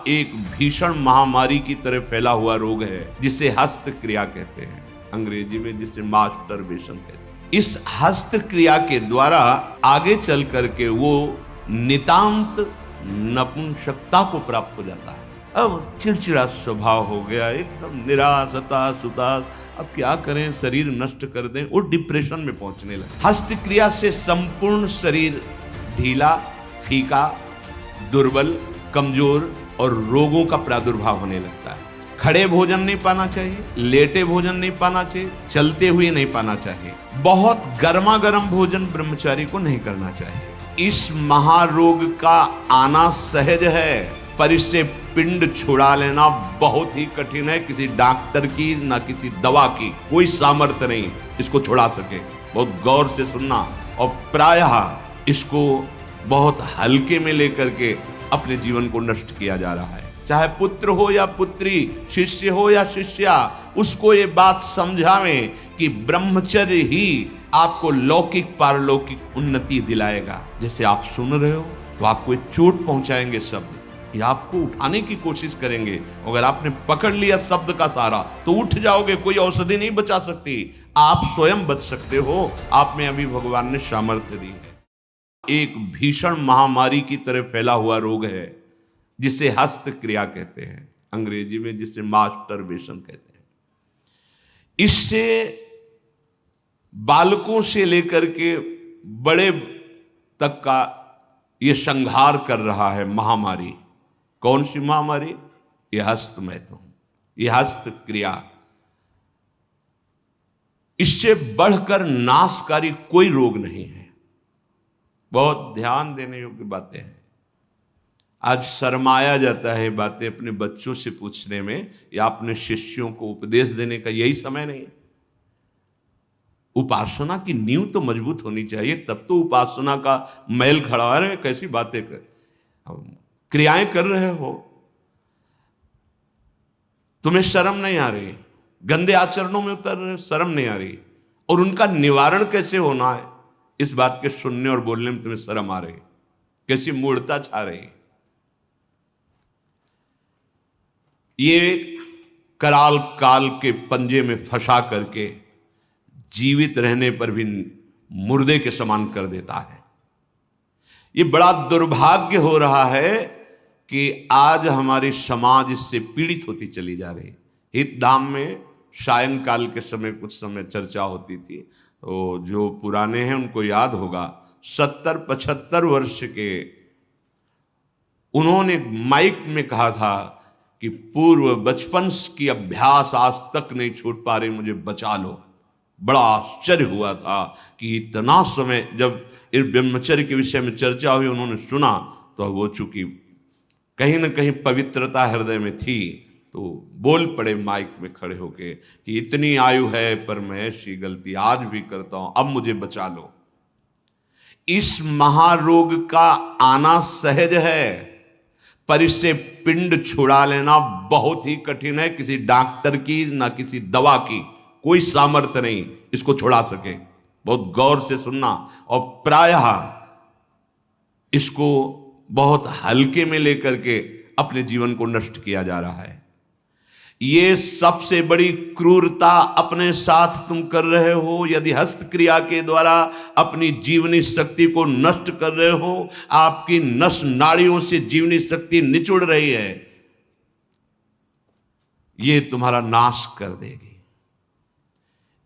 एक भीषण महामारी की तरह फैला हुआ रोग है जिसे हस्त क्रिया कहते हैं, अंग्रेजी में जिसे मास्टरबेशन कहते हैं। इस हस्त क्रिया के द्वारा आगे चल करके वो नितांत नपुंसकता को प्राप्त हो जाता है। अब चिड़चिड़ा स्वभाव हो गया, एकदम निराश हताश उदास, अब क्या करें, शरीर नष्ट कर दें, वो डिप्रेशन में पहुंचने लगे। हस्त क्रिया से संपूर्ण शरीर ढीला, फीका, दुर्बल, कमजोर और रोगों का प्रादुर्भाव होने लगता है। खड़े भोजन नहीं पाना चाहिए, लेटे भोजन नहीं पाना चाहिए, चलते हुए नहीं पाना चाहिए, बहुत गर्मा गर्म भोजन ब्रह्मचारी को नहीं करना चाहिए। इस महारोग का आना सहज है, पर इससे पिंड छुड़ा लेना बहुत ही कठिन है। किसी डॉक्टर की ना किसी दवा की कोई सामर्थ्य नहीं इसको छुड़ा सके। बहुत गौर से सुनना, और प्रायः इसको बहुत हल्के में लेकर के अपने जीवन को नष्ट किया जा रहा है। चाहे पुत्र हो या पुत्री, शिष्य हो या शिष्या, उसको ये बात समझावें कि ब्रह्मचर्य ही आपको लौकिक पारलौकिक उन्नति दिलाएगा। जैसे आप सुन रहे हो तो आपको एक चोट पहुंचाएंगे शब्द, ये आपको उठाने की कोशिश करेंगे। अगर आपने पकड़ लिया शब्द का सहारा तो उठ जाओगे, कोई औषधि नहीं बचा सकती, आप स्वयं बच सकते हो। आप में अभी भगवान ने सामर्थ्य दी है। एक भीषण महामारी की तरह फैला हुआ रोग है जिसे हस्त क्रिया कहते हैं, अंग्रेजी में जिसे मास्टरबेशन कहते हैं। इससे बालकों से लेकर के बड़े तक का ये संहार कर रहा है महामारी। कौन सी महामारी? ये हस्त मैथुन, ये हस्त क्रिया। इससे बढ़कर नाशकारी कोई रोग नहीं है। बहुत ध्यान देने योग्य बातें हैं। आज शर्माया जाता है बातें अपने बच्चों से पूछने में, या अपने शिष्यों को उपदेश देने का यही समय नहीं है। उपासना की नींव तो मजबूत होनी चाहिए, तब तो उपासना का मैल खड़ा है। रहे कैसी बातें कर, क्रियाएं कर रहे हो, तुम्हें शर्म नहीं आ रही, गंदे आचरणों में उतर रहे, शर्म नहीं आ रही, और उनका निवारण कैसे होना है इस बात के सुनने और बोलने में तुम्हें शर्म आ रही, कैसी मूढ़ता छा रही। ये कराल काल के पंजे में फंसा करके जीवित रहने पर भी मुर्दे के समान कर देता है। ये बड़ा दुर्भाग्य हो रहा है कि आज हमारी समाज इससे पीड़ित होती चली जा रही है। हितधाम में सायंकाल के समय कुछ समय चर्चा होती थी, तो जो पुराने हैं उनको याद होगा, 70-75 वर्ष के उन्होंने माइक में कहा था कि पूर्व बचपन की अभ्यास आज तक नहीं छूट पा रही, मुझे बचा लो। बड़ा आश्चर्य हुआ था कि इतना समय जब इस ब्रह्मचर्य के विषय में चर्चा हुई, उन्होंने सुना, तो वो चूंकि कहीं ना कहीं पवित्रता हृदय में थी, तो बोल पड़े माइक में खड़े होके कि इतनी आयु है पर मैं ऐसी गलती आज भी करता हूं, अब मुझे बचा लो। इस महारोग का आना सहज है, पर इससे पिंड छुड़ा लेना बहुत ही कठिन है। किसी डॉक्टर की ना किसी दवा की कोई सामर्थ्य नहीं इसको छुड़ा सके। बहुत गौर से सुनना, और प्रायः इसको बहुत हल्के में लेकर के अपने जीवन को नष्ट किया जा रहा है। ये सबसे बड़ी क्रूरता अपने साथ तुम कर रहे हो। यदि हस्त क्रिया के द्वारा अपनी जीवनी शक्ति को नष्ट कर रहे हो, आपकी नस नाड़ियों से जीवनी शक्ति निचुड़ रही है, ये तुम्हारा नाश कर देगी।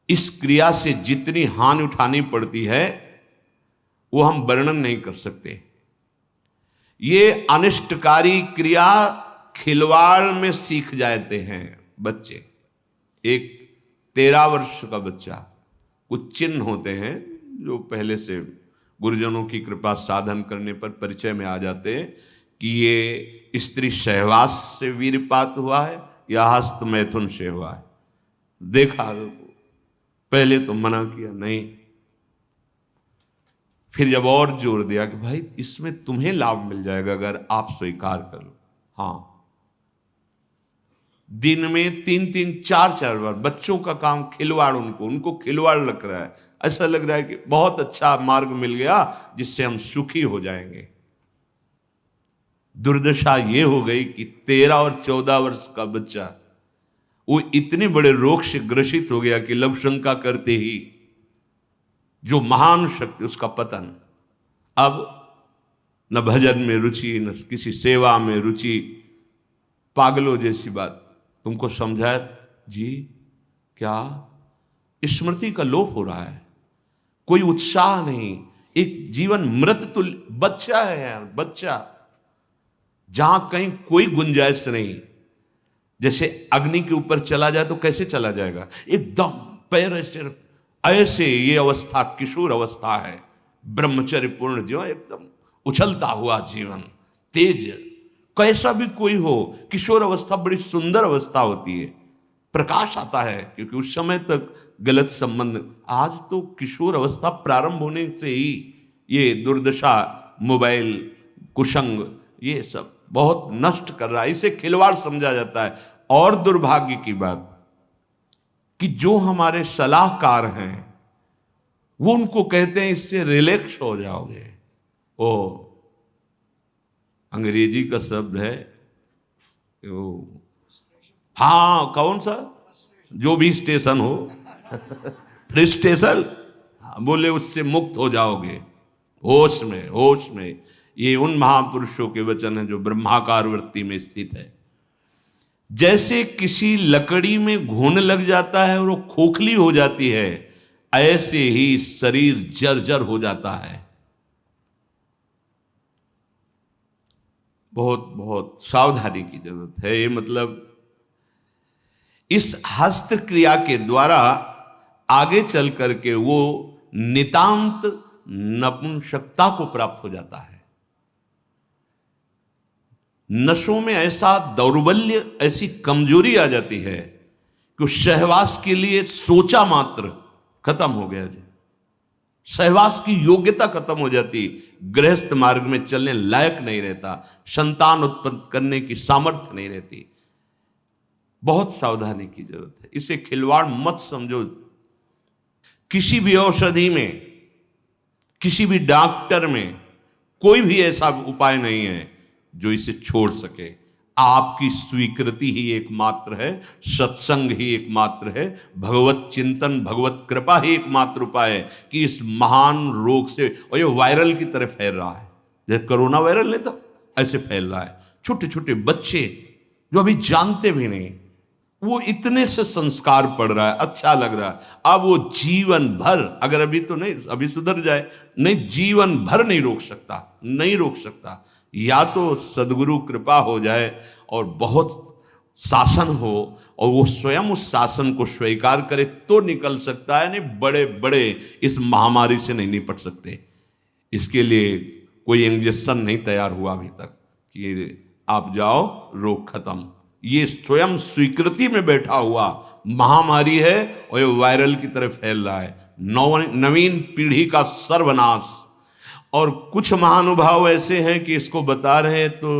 इस क्रिया से जितनी हानि उठानी पड़ती है वो हम वर्णन नहीं कर सकते। ये अनिष्टकारी क्रिया खिलवाड़ में सीख जाते हैं बच्चे। एक 13 वर्ष का बच्चा, कुछ चिन्ह होते हैं जो पहले से गुरुजनों की कृपा साधन करने पर परिचय में आ जाते हैं कि ये स्त्री सहवास से वीरपात हुआ है या हस्त मैथुन से हुआ है। देखा, पहले तो मना किया नहीं, फिर जब और जोर दिया कि भाई इसमें तुम्हें लाभ मिल जाएगा अगर आप स्वीकार कर लो। हाँ, दिन में 3-3, 4-4 बार बच्चों का काम खिलवाड़, उनको खिलवाड़ लग रहा है। ऐसा लग रहा है कि बहुत अच्छा मार्ग मिल गया जिससे हम सुखी हो जाएंगे। दुर्दशा ये हो गई कि 13 और 14 वर्ष का बच्चा वो इतने बड़े रोग से ग्रसित हो गया कि लव शंका करते ही जो महान शक्ति, उसका पतन। अब न भजन में रुचि, न किसी सेवा में रुचि, पागलों जैसी बात। तुमको समझाया जी क्या स्मृति का लोप हो रहा है, कोई उत्साह नहीं, एक जीवन मृत तुल्य बच्चा है यार, बच्चा, जहां कहीं कोई गुंजाइश नहीं। जैसे अग्नि के ऊपर चला जाए तो कैसे चला जाएगा, एकदम पैर ऐसे ऐसे। ये अवस्था किशोर अवस्था है, ब्रह्मचर्य पूर्ण जीवन, एकदम उछलता हुआ जीवन, तेज। कैसा भी कोई हो, किशोर अवस्था बड़ी सुंदर अवस्था होती है, प्रकाश आता है, क्योंकि उस समय तक गलत संबंध। आज तो किशोर अवस्था प्रारंभ होने से ही ये दुर्दशा, मोबाइल, कुसंग, ये सब बहुत नष्ट कर रहा है, इसे खिलवाड़ समझा जाता है। और दुर्भाग्य की बात कि जो हमारे सलाहकार हैं वो उनको कहते हैं इससे रिलैक्स हो जाओगे। ओ अंग्रेजी का शब्द है वो, हाँ कौन सा, जो भी स्टेशन हो फ्रस्ट्रेशन, बोले उससे मुक्त हो जाओगे, होश में, होश में। ये उन महापुरुषों के वचन हैं जो ब्रह्माकार वृत्ति में स्थित है। जैसे किसी लकड़ी में घुन लग जाता है और वो खोखली हो जाती है, ऐसे ही शरीर जर्जर हो जाता है। बहुत बहुत सावधानी की जरूरत है। ये मतलब इस हस्त क्रिया के द्वारा आगे चल करके वो नितांत नपुंसकता को प्राप्त हो जाता है। नशों में ऐसा दौर्बल्य, ऐसी कमजोरी आ जाती है कि सहवास के लिए सोचा मात्र खत्म हो गया जी, सहवास की योग्यता खत्म हो जाती, गृहस्थ मार्ग में चलने लायक नहीं रहता, संतान उत्पन्न करने की सामर्थ्य नहीं रहती। बहुत सावधानी की जरूरत है, इसे खिलवाड़ मत समझो। किसी भी औषधि में, किसी भी डॉक्टर में कोई भी ऐसा उपाय नहीं है जो इसे छोड़ सके। आपकी स्वीकृति ही एकमात्र है, सत्संग ही एकमात्र है, भगवत चिंतन, भगवत कृपा ही एकमात्र उपाय है कि इस महान रोग से, और ये वायरल की तरह फैल रहा है, जैसे कोरोना वायरल नहीं था ऐसे फैल रहा है। छोटे छोटे बच्चे जो अभी जानते भी नहीं, वो इतने से संस्कार पड़ रहा है, अच्छा लग रहा है। अब वो जीवन भर, अगर अभी तो नहीं, अभी सुधर जाए, नहीं जीवन भर नहीं रोक सकता, नहीं रोक सकता। या तो सदगुरु कृपा हो जाए और बहुत शासन हो और वो स्वयं उस शासन को स्वीकार करे तो निकल सकता है, नहीं बड़े बड़े इस महामारी से नहीं निपट सकते। इसके लिए कोई इंजेक्शन नहीं तैयार हुआ अभी तक कि आप जाओ रोग खत्म। ये स्वयं स्वीकृति में बैठा हुआ महामारी है और ये वायरल की तरह फैल रहा है, नवीन पीढ़ी का सर्वनाश। और कुछ महानुभाव ऐसे हैं कि इसको बता रहे हैं तो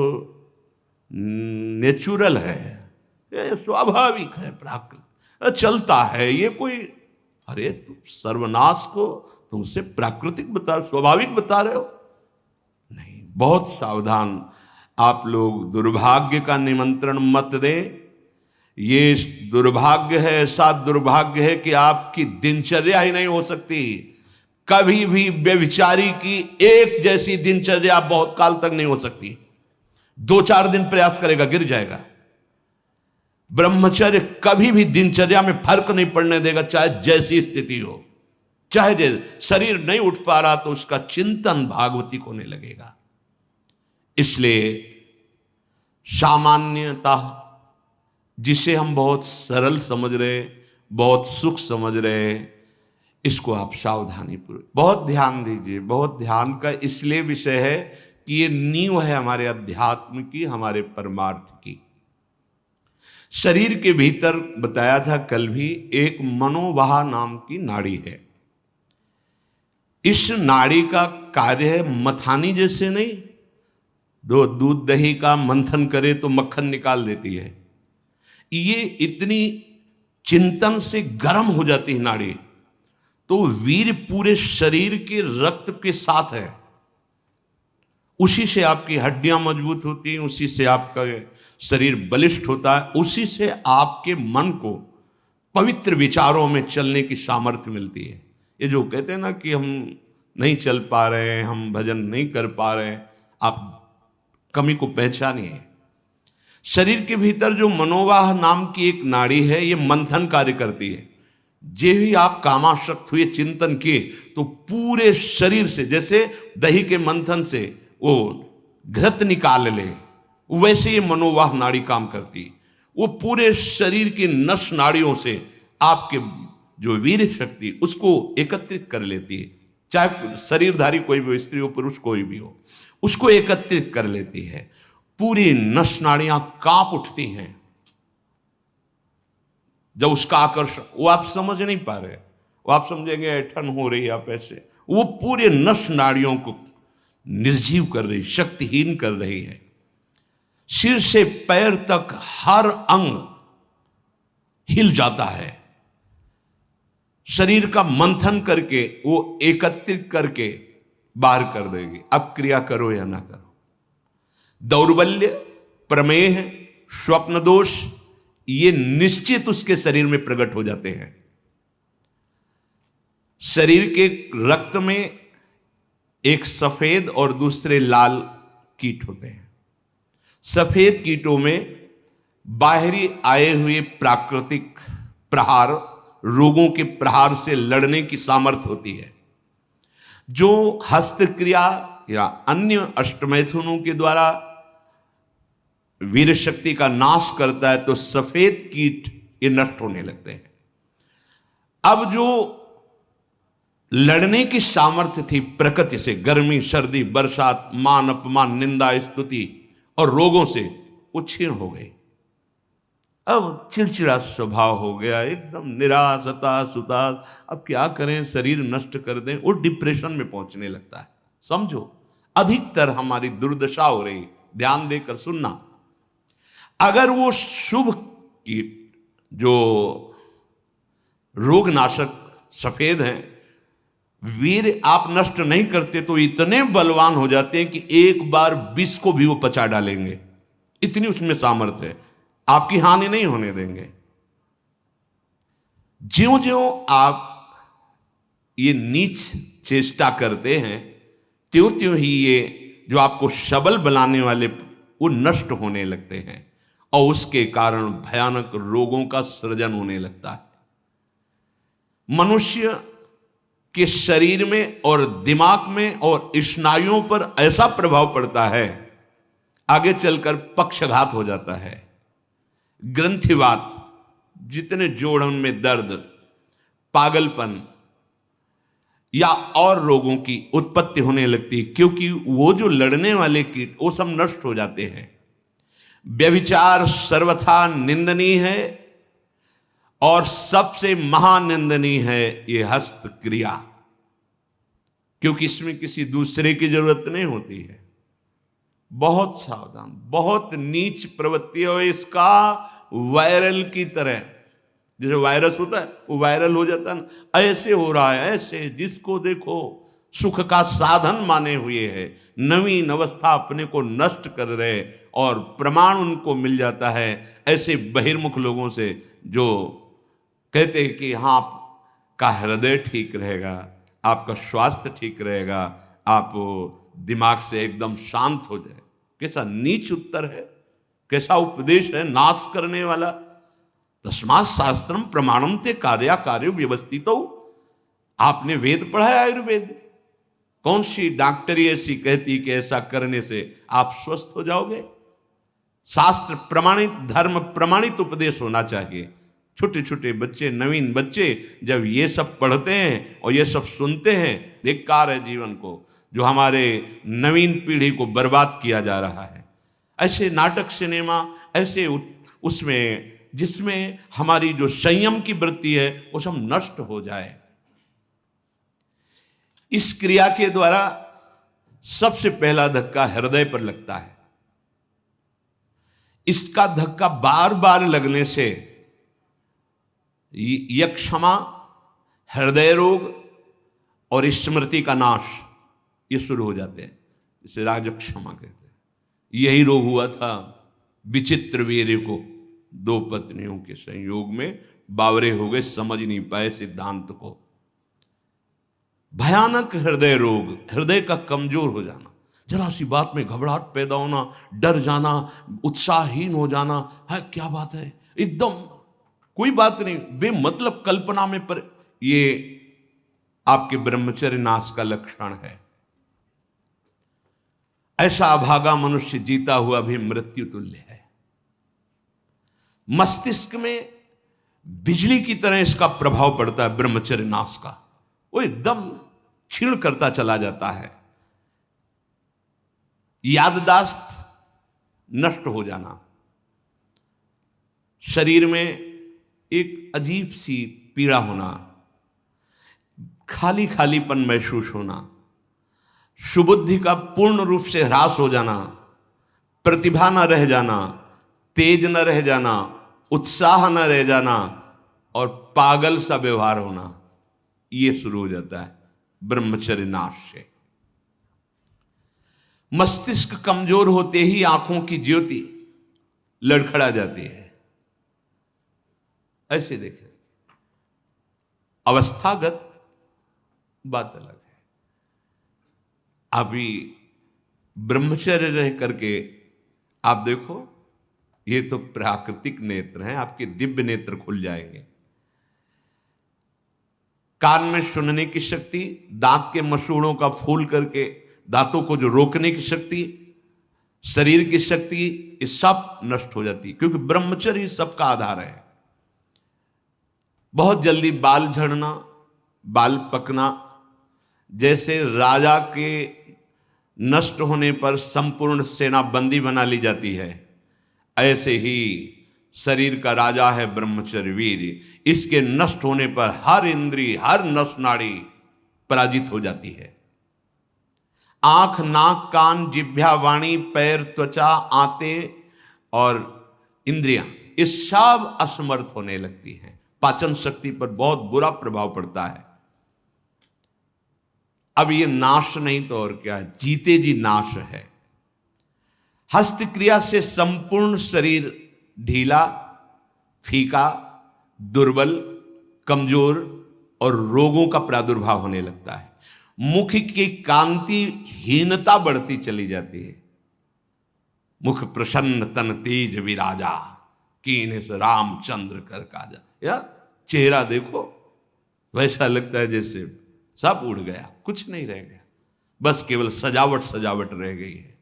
नेचुरल है, ये स्वाभाविक है, प्राकृतिक चलता है, ये कोई, अरे तुम सर्वनाश को तुमसे प्राकृतिक बता, स्वाभाविक बता रहे हो, नहीं। बहुत सावधान आप लोग, दुर्भाग्य का निमंत्रण मत दें। ये दुर्भाग्य है, ऐसा दुर्भाग्य है कि आपकी दिनचर्या ही नहीं हो सकती। कभी भी व्यभिचारी की एक जैसी दिनचर्या बहुत काल तक नहीं हो सकती। 2-4 दिन प्रयास करेगा, गिर जाएगा। ब्रह्मचर्य कभी भी दिनचर्या में फर्क नहीं पड़ने देगा, चाहे जैसी स्थिति हो, चाहे जैसे शरीर नहीं उठ पा रहा तो उसका चिंतन भागवतिक होने लगेगा। इसलिए सामान्यता, जिसे हम बहुत सरल समझ रहे, बहुत सुख समझ रहे, इसको आप सावधानी पूर्वक बहुत ध्यान दीजिए। बहुत ध्यान का इसलिए विषय है कि ये नींव है हमारे अध्यात्म की, हमारे परमार्थ की। शरीर के भीतर बताया था कल भी, एक मनोवाह नाम की नाड़ी है। इस नाड़ी का कार्य है मथानी जैसे नहीं, दो दूध दही का मंथन करे तो मक्खन निकाल देती है, ये इतनी चिंतन से गर्म हो जाती है नाड़ी, तो वीर पूरे शरीर के रक्त के साथ है, उसी से आपकी हड्डियां मजबूत होती हैं, उसी से आपका शरीर बलिष्ठ होता है, उसी से आपके मन को पवित्र विचारों में चलने की सामर्थ्य मिलती है। ये जो कहते हैं ना कि हम नहीं चल पा रहे हैं, हम भजन नहीं कर पा रहे हैं, आप कमी को पहचानिए। शरीर के भीतर जो मनोवाह नाम की एक नाड़ी है, ये मंथन कार्य करती है। जे ही आप कामासक्त हुए, चिंतन किए, तो पूरे शरीर से, जैसे दही के मंथन से वो घृत निकाल ले, वैसे ये मनोवाह नाड़ी काम करती है। वो पूरे शरीर की नस नाड़ियों से आपके जो वीर शक्ति उसको एकत्रित कर लेती है, चाहे शरीरधारी कोई भी हो, स्त्री हो पुरुष कोई भी हो, उसको एकत्रित कर लेती है। पूरी नस नाड़ियां कांप उठती हैं जब उसका आकर्षण, वो आप समझ नहीं पा रहे, वो आप समझेंगे ऐठन हो रही, आप ऐसे, वो पूरे नस नाड़ियों को निर्जीव कर रही, शक्तिहीन कर रही है। सिर से पैर तक हर अंग हिल जाता है। शरीर का मंथन करके वो एकत्रित करके बाहर कर देगी। अब क्रिया करो या ना करो। दौर्बल्य, प्रमेह, स्वप्न दोष, ये निश्चित उसके शरीर में प्रकट हो जाते हैं। शरीर के रक्त में एक सफेद और दूसरे लाल कीट होते हैं। सफेद कीटों में बाहरी आए हुए प्राकृतिक प्रहार, रोगों के प्रहार से लड़ने की सामर्थ्य होती है। जो हस्तक्रिया या अन्य अष्टमैथुनों के द्वारा वीर शक्ति का नाश करता है, तो सफेद कीट ये नष्ट होने लगते हैं। अब जो लड़ने की सामर्थ्य थी प्रकृति से, गर्मी, सर्दी, बरसात, मान अपमान, निंदा, स्तुति और रोगों से, वो क्षीण हो गई। अब चिड़चिड़ा स्वभाव हो गया, एकदम निराश, हताश, उदास। अब क्या करें, शरीर नष्ट कर दें, वो डिप्रेशन में पहुंचने लगता है। समझो, अधिकतर हमारी दुर्दशा हो रही। ध्यान देकर सुनना। अगर वो शुभ कीट जो रोगनाशक सफेद हैं, वीर आप नष्ट नहीं करते, तो इतने बलवान हो जाते हैं कि एक बार विष को भी वो पचा डालेंगे। इतनी उसमें सामर्थ्य है, आपकी हानि नहीं होने देंगे। ज्यों ज्यों आप ये नीच चेष्टा करते हैं, त्यों त्यों ही ये जो आपको सबल बनाने वाले वो नष्ट होने लगते हैं, और उसके कारण भयानक रोगों का सृजन होने लगता है। मनुष्य के शरीर में और दिमाग में और स्नायुओं पर ऐसा प्रभाव पड़ता है, आगे चलकर पक्षघात हो जाता है, ग्रंथिवात, जितने जोड़ों में दर्द, पागलपन या और रोगों की उत्पत्ति होने लगती है, क्योंकि वो जो लड़ने वाले कीट वो सब नष्ट हो जाते हैं। व्यभिचार सर्वथा निंदनीय है, और सबसे महानिंदनीय है ये हस्त क्रिया, क्योंकि इसमें किसी दूसरे की जरूरत नहीं होती है। बहुत सावधान, बहुत नीच प्रवृत्ति है इसका। वायरल की तरह, जैसे वायरस होता है वो वायरल हो जाता है ना, ऐसे हो रहा है। ऐसे जिसको देखो सुख का साधन माने हुए है, नवीन अवस्था अपने को नष्ट कर रहे, और प्रमाण उनको मिल जाता है ऐसे बहिर्मुख लोगों से जो कहते हैं कि हाँ, आपका हृदय ठीक रहेगा, आपका स्वास्थ्य ठीक रहेगा, आप दिमाग से एकदम शांत हो जाए। कैसा नीच उत्तर है, कैसा उपदेश है, नाश करने वाला। तस्मात् शास्त्रम प्रमाणम ते कार्या कार्यो व्यवस्थितो। आपने वेद पढ़ा है, आयुर्वेद। कौन सी डॉक्टरी ऐसी कहती कि ऐसा करने से आप स्वस्थ हो जाओगे? शास्त्र प्रमाणित, धर्म प्रमाणित उपदेश होना चाहिए। छोटे छोटे बच्चे, नवीन बच्चे जब ये सब पढ़ते हैं और ये सब सुनते हैं, धिक्कार है जीवन को, जो हमारे नवीन पीढ़ी को बर्बाद किया जा रहा है। ऐसे नाटक, सिनेमा, ऐसे उसमें जिसमें हमारी जो संयम की वृत्ति है वो सब नष्ट हो जाए। इस क्रिया के द्वारा सबसे पहला धक्का हृदय पर लगता है। इसका धक्का बार बार लगने से यक्षमा, हृदय रोग और स्मृति का नाश ये शुरू हो जाते हैं। इसे राजक्षमा कहते हैं। यही रोग हुआ था विचित्र वीर्य को। 2 पत्नियों के संयोग में बावरे हो गए, समझ नहीं पाए सिद्धांत को। भयानक हृदय रोग, हृदय का कमजोर हो जाना, जरा सी बात में घबराहट पैदा होना, डर जाना, उत्साहहीन हो जाना, है क्या बात है, एकदम कोई बात नहीं, बेमतलब कल्पना में पर, ये आपके ब्रह्मचर्य नाश का लक्षण है। ऐसा अभागा मनुष्य जीता हुआ भी मृत्यु तुल्य है। मस्तिष्क में बिजली की तरह इसका प्रभाव पड़ता है ब्रह्मचर्य नाश का, वो एकदम क्षीण करता चला जाता है। याददाश्त नष्ट हो जाना, शरीर में एक अजीब सी पीड़ा होना, खाली खालीपन महसूस होना, सुबुद्धि का पूर्ण रूप से ह्रास हो जाना, प्रतिभा न रह जाना, तेज न रह जाना, उत्साह न रह जाना और पागल सा व्यवहार होना, ये शुरू हो जाता है ब्रह्मचर्य नाश से। मस्तिष्क कमजोर होते ही आंखों की ज्योति लड़खड़ा जाती है। ऐसे देखें, अवस्थागत बात अलग है। अभी ब्रह्मचर्य रह करके आप देखो, ये तो प्राकृतिक नेत्र हैं, आपके दिव्य नेत्र खुल जाएंगे। कान में सुनने की शक्ति, दांत के मसूड़ों का फूल करके दांतों को जो रोकने की शक्ति, शरीर की शक्ति, ये सब नष्ट हो जाती है, क्योंकि ब्रह्मचर्य सबका आधार है। बहुत जल्दी बाल झड़ना, बाल पकना, जैसे राजा के नष्ट होने पर संपूर्ण सेना बंदी बना ली जाती है, ऐसे ही शरीर का राजा है ब्रह्मचर्य वीर। इसके नष्ट होने पर हर इंद्रिय, हर नस नाड़ी पराजित हो जाती है। आंख, नाक, कान, जिह्वा, वाणी, पैर, त्वचा, आंतें और इंद्रियां, ये सब असमर्थ होने लगती हैं। पाचन शक्ति पर बहुत बुरा प्रभाव पड़ता है। अब ये नाश नहीं तो और क्या, जीते जी नाश है। हस्त क्रिया से संपूर्ण शरीर ढीला, फीका, दुर्बल, कमजोर और रोगों का प्रादुर्भाव होने लगता है। मुख की कांति हीनता बढ़ती चली जाती है। मुख प्रसन्न तन तेज विराजा, कीन से रामचंद्र कर काजा। या चेहरा देखो, वैसा लगता है जैसे सब उड़ गया, कुछ नहीं रह गया, बस केवल सजावट सजावट रह गई है।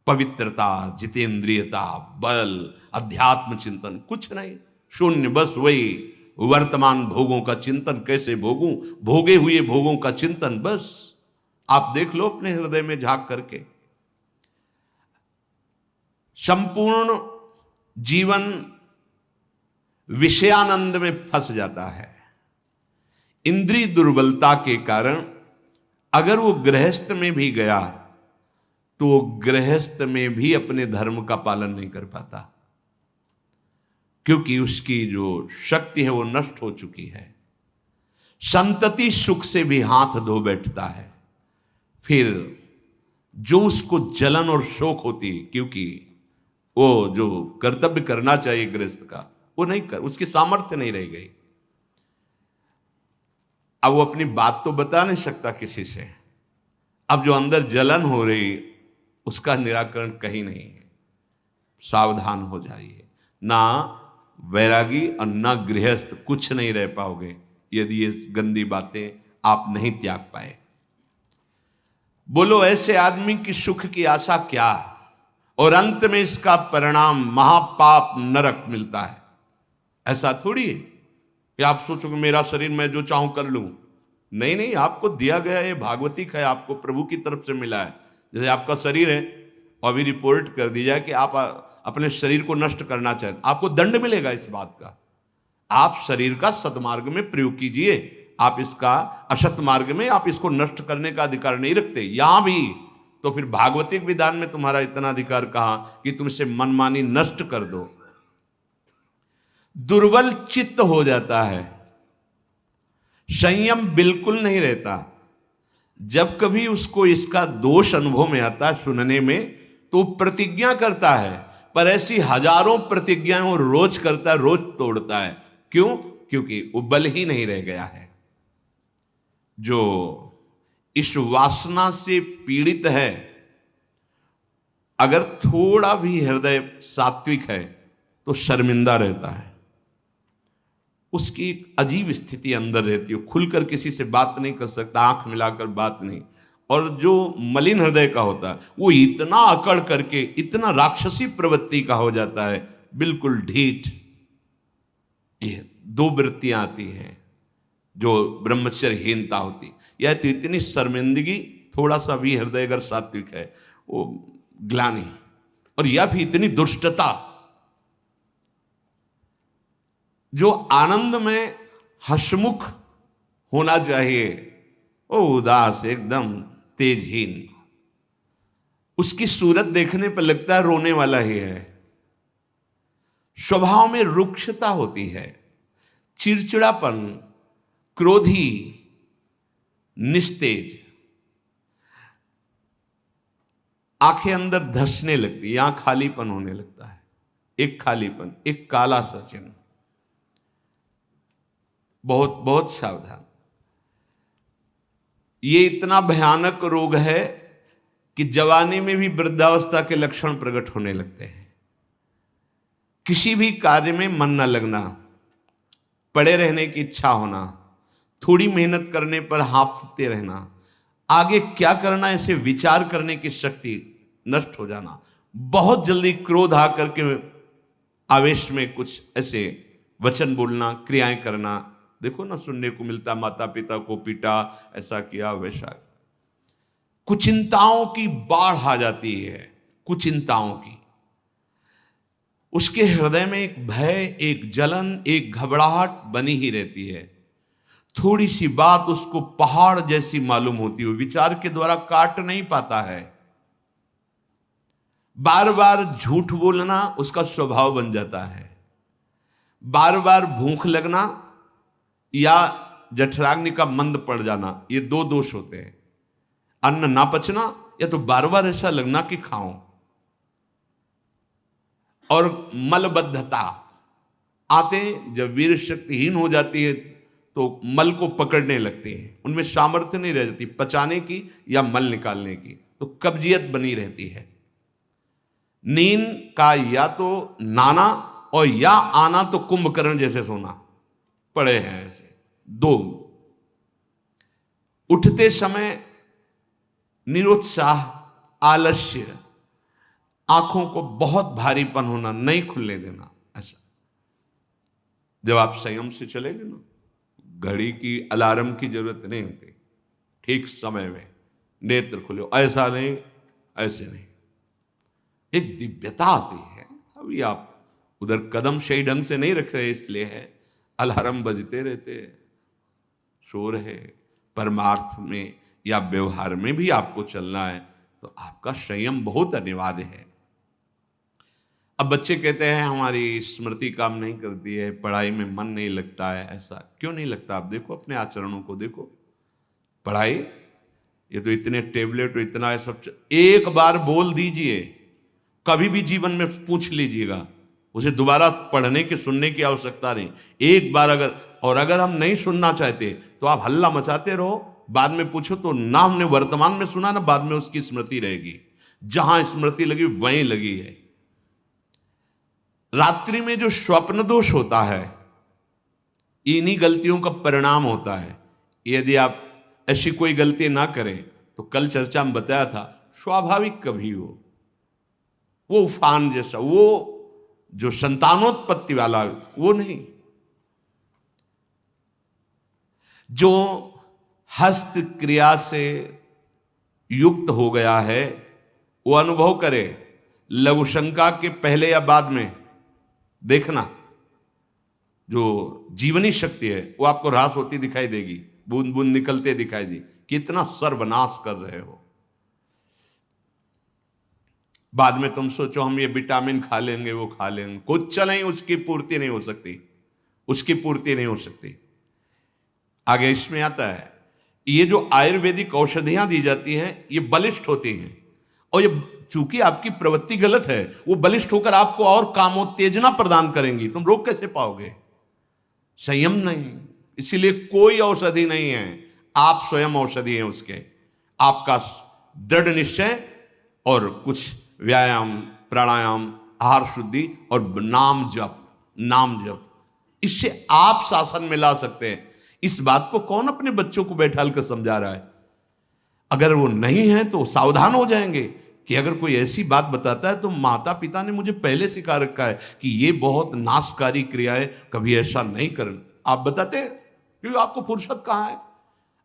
पवित्रता, जितेंद्रियता, बल, अध्यात्म चिंतन कुछ नहीं, शून्य। बस वही वर्तमान भोगों का चिंतन, कैसे भोगूं, भोगे हुए भोगों का चिंतन। बस आप देख लो अपने हृदय में झांक करके, संपूर्ण जीवन विषयानंद में फंस जाता है। इंद्रिय दुर्बलता के कारण अगर वो गृहस्थ में भी गया तो वो गृहस्थ में भी अपने धर्म का पालन नहीं कर पाता, क्योंकि उसकी जो शक्ति है वो नष्ट हो चुकी है। संतति सुख से भी हाथ धो बैठता है। फिर जो उसको जलन और शोक होती, क्योंकि वो जो कर्तव्य करना चाहिए गृहस्थ का वो नहीं कर, उसकी सामर्थ्य नहीं रह गई। अब वो अपनी बात तो बता नहीं सकता किसी से। अब जो अंदर जलन हो रही उसका निराकरण कहीं नहीं है। सावधान हो जाइए, ना वैरागी और ना गृहस्थ कुछ नहीं रह पाओगे यदि ये गंदी बातें आप नहीं त्याग पाए। बोलो ऐसे आदमी की सुख की आशा क्या, और अंत में इसका परिणाम महापाप नरक मिलता है। ऐसा थोड़ी है कि आप सोचो कि मेरा शरीर मैं जो चाहूं कर लूं। नहीं नहीं, आपको दिया गया ये भागवतिक है, आपको प्रभु की तरफ से मिला है। जैसे आपका शरीर है और भी रिपोर्ट कर दी जाए कि आप अपने शरीर को नष्ट करना चाहते, आपको दंड मिलेगा इस बात का। आप शरीर का सदमार्ग में प्रयोग कीजिए, आप इसका असत मार्ग में आप इसको नष्ट करने का अधिकार नहीं रखते। यहां भी तो फिर भागवतिक विधान में तुम्हारा इतना अधिकार कहां कि तुम इसे मनमानी नष्ट कर दो। दुर्बल चित्त हो जाता है, संयम बिल्कुल नहीं रहता। जब कभी उसको इसका दोष अनुभव में आता है सुनने में, तो प्रतिज्ञा करता है, पर ऐसी हजारों प्रतिज्ञाएं वो रोज करता है, रोज तोड़ता है। क्यों? क्योंकि वो बल ही नहीं रह गया है। जो इस वासना से पीड़ित है, अगर थोड़ा भी हृदय सात्विक है तो शर्मिंदा रहता है, उसकी एक अजीब स्थिति अंदर रहती है, खुलकर किसी से बात नहीं कर सकता, आंख मिलाकर बात नहीं। और जो मलिन हृदय का होता है वो इतना अकड़ करके इतना राक्षसी प्रवृत्ति का हो जाता है, बिल्कुल ढीठ। ये दो वृत्तियां आती हैं जो ब्रह्मचर्यहीनता होती, यह तो इतनी शर्मिंदगी, थोड़ा सा भी हृदय अगर सात्विक है वो ग्लानि, और यह भी इतनी दुष्टता। जो आनंद में हसमुख होना चाहिए वो उदास, एकदम तेजहीन। उसकी सूरत देखने पर लगता है रोने वाला ही है। स्वभाव में रुक्षता होती है, चिड़चिड़ापन, क्रोधी, निस्तेज, आंखें अंदर धंसने लगती, यहां खालीपन होने लगता है, एक खालीपन, एक काला सा चिन्ह। बहुत बहुत सावधान। ये इतना भयानक रोग है कि जवानी में भी वृद्धावस्था के लक्षण प्रकट होने लगते हैं। किसी भी कार्य में मन न लगना, पड़े रहने की इच्छा होना, थोड़ी मेहनत करने पर हांफते रहना, आगे क्या करना ऐसे विचार करने की शक्ति नष्ट हो जाना, बहुत जल्दी क्रोध आकर के आवेश में कुछ ऐसे वचन बोलना, क्रियाएं करना। देखो ना, सुनने को मिलता, माता पिता को पीटा, ऐसा किया, वैसा। कुचिंताओं की बाढ़ आ जाती है, कुचिंताओं की। उसके हृदय में एक भय, एक जलन, एक घबराहट बनी ही रहती है। थोड़ी सी बात उसको पहाड़ जैसी मालूम होती है, विचार के द्वारा काट नहीं पाता है। बार बार झूठ बोलना उसका स्वभाव बन जाता है। बार बार भूख लगना या जठराग्नि का मंद पड़ जाना, ये दो दोष होते हैं। अन्न ना पचना या तो बार बार ऐसा लगना कि खाऊं। और मलबद्धता आते, जब वीर शक्तिहीन हो जाती है तो मल को पकड़ने लगते हैं, उनमें सामर्थ्य नहीं रह जाती पचाने की या मल निकालने की, तो कब्जियत बनी रहती है। नींद का या तो नाना और या आना तो कुंभकर्ण जैसे सोना, पड़े हैं ऐसे दो। उठते समय निरुत्साह, आलस्य, आंखों को बहुत भारीपन होना, नहीं खुलने देना, ऐसा। जब आप संयम से चलेंगे ना, घड़ी की अलार्म की जरूरत नहीं होती, ठीक समय में नेत्र खुले, ऐसा नहीं, ऐसे नहीं, एक दिव्यता आती है। अभी आप उधर कदम सही ढंग से नहीं रख रहे, इसलिए है अलार्म बजते रहते, शोर है। परमार्थ में या व्यवहार में भी आपको चलना है तो आपका संयम बहुत अनिवार्य है। अब बच्चे कहते हैं हमारी स्मृति काम नहीं करती है, पढ़ाई में मन नहीं लगता है, ऐसा क्यों नहीं लगता? आप देखो अपने आचरणों को, देखो पढ़ाई, ये तो इतने टेबलेट, इतना है सब, एक बार बोल दीजिए, कभी भी जीवन में पूछ लीजिएगा, उसे दोबारा पढ़ने की सुनने की आवश्यकता नहीं। एक बार अगर हम नहीं सुनना चाहते तो आप हल्ला मचाते रहो, बाद में पूछो तो ना हमने वर्तमान में सुना ना, बाद में उसकी स्मृति रहेगी। जहां स्मृति लगी वहीं लगी है। रात्रि में जो स्वप्न दोष होता है, इन्हीं गलतियों का परिणाम होता है। यदि आप ऐसी कोई गलती ना करें तो कल चर्चा में बताया था, स्वाभाविक कभी हो, वो उफान जैसा, वो जो संतानोत्पत्ति वाला, वो नहीं। जो हस्त क्रिया से युक्त हो गया है वो अनुभव करे, लघु शंका के पहले या बाद में देखना, जो जीवनी शक्ति है वो आपको ह्रास होती दिखाई देगी, बूंद बूंद निकलते दिखाई दी, कितना सर्वनाश कर रहे हो। बाद में तुम सोचो हम ये विटामिन खा लेंगे, वो खा लेंगे, कुछ नहीं, उसकी पूर्ति नहीं हो सकती, उसकी पूर्ति नहीं हो सकती। आगे इसमें आता है ये जो आयुर्वेदिक औषधियां दी जाती हैं ये बलिष्ठ होती हैं, और ये चूंकि आपकी प्रवृत्ति गलत है, वो बलिष्ठ होकर आपको और कामोत्तेजना प्रदान करेंगी। तुम रोक कैसे पाओगे? संयम नहीं। इसीलिए कोई औषधि नहीं है, आप स्वयं औषधि हैं उसके। आपका दृढ़ निश्चय और कुछ व्यायाम, प्राणायाम, आहार शुद्धि और नाम जप, इससे आप शासन में ला सकते हैं। इस बात को कौन अपने बच्चों को बैठाल कर समझा रहा है? अगर वो नहीं है तो सावधान हो जाएंगे कि अगर कोई ऐसी बात बताता है तो माता पिता ने मुझे पहले सिखा रखा है कि ये बहुत नाशकारी क्रिया है, कभी ऐसा नहीं करना। आप बताते हैं क्योंकि आपको फुर्सत कहाँ है,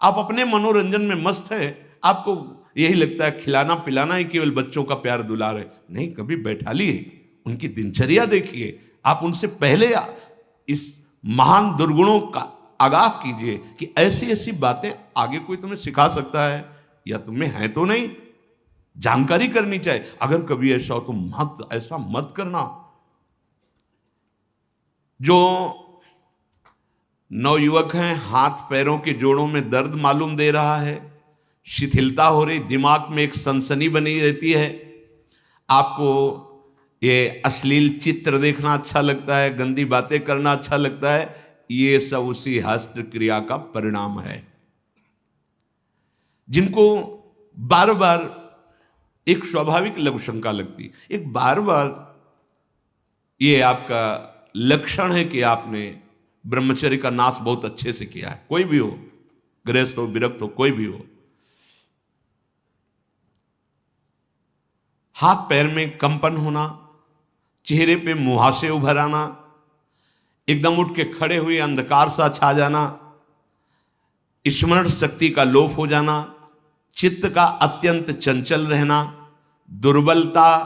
आप अपने मनोरंजन में मस्त हैं, आपको यही लगता है खिलाना पिलाना ही केवल बच्चों का प्यार दुलार है। नहीं, कभी बैठा लिए, उनकी दिनचर्या देखिए, आप उनसे पहले इस महान दुर्गुणों का आगाह कीजिए कि ऐसी ऐसी बातें आगे कोई तुम्हें सिखा सकता है या तुम्हें है तो नहीं, जानकारी करनी चाहिए। अगर कभी ऐसा हो तो ऐसा मत करना। जो नवयुवक हैं, हाथ पैरों के जोड़ों में दर्द मालूम दे रहा है, शिथिलता हो रही, दिमाग में एक सनसनी बनी रहती है, आपको ये अश्लील चित्र देखना अच्छा लगता है, गंदी बातें करना अच्छा लगता है, ये सब उसी हस्त क्रिया का परिणाम है। जिनको बार बार एक स्वाभाविक लघु शंका लगती, एक बार बार ये आपका लक्षण है कि आपने ब्रह्मचर्य का नाश बहुत अच्छे से किया है। कोई भी हो, गृहस्थ हो, विरक्त हो, कोई भी हो, हाथ पैर में कंपन होना, चेहरे पे मुहासे उभर आना, एकदम उठ के खड़े हुए अंधकार सा छा जाना, स्मरण शक्ति का लोप हो जाना, चित्त का अत्यंत चंचल रहना, दुर्बलता,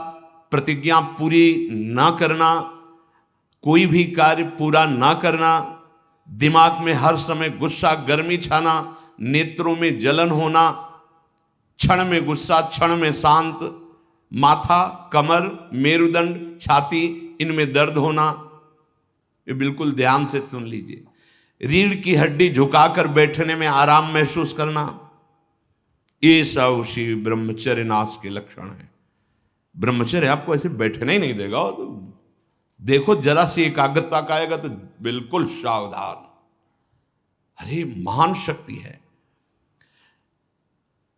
प्रतिज्ञा पूरी ना करना, कोई भी कार्य पूरा ना करना, दिमाग में हर समय गुस्सा गर्मी छाना, नेत्रों में जलन होना, क्षण में गुस्सा क्षण में शांत, माथा, कमर, मेरुदंड, छाती, इनमें दर्द होना। ये बिल्कुल ध्यान से सुन लीजिए। रीढ़ की हड्डी झुकाकर बैठने में आराम महसूस करना, ये सब उसी ब्रह्मचर्य नाश के लक्षण है। ब्रह्मचर्य आपको ऐसे बैठने ही नहीं देगा, तो देखो जरा सी एकाग्रता का आएगा तो बिल्कुल सावधान। अरे महान शक्ति है।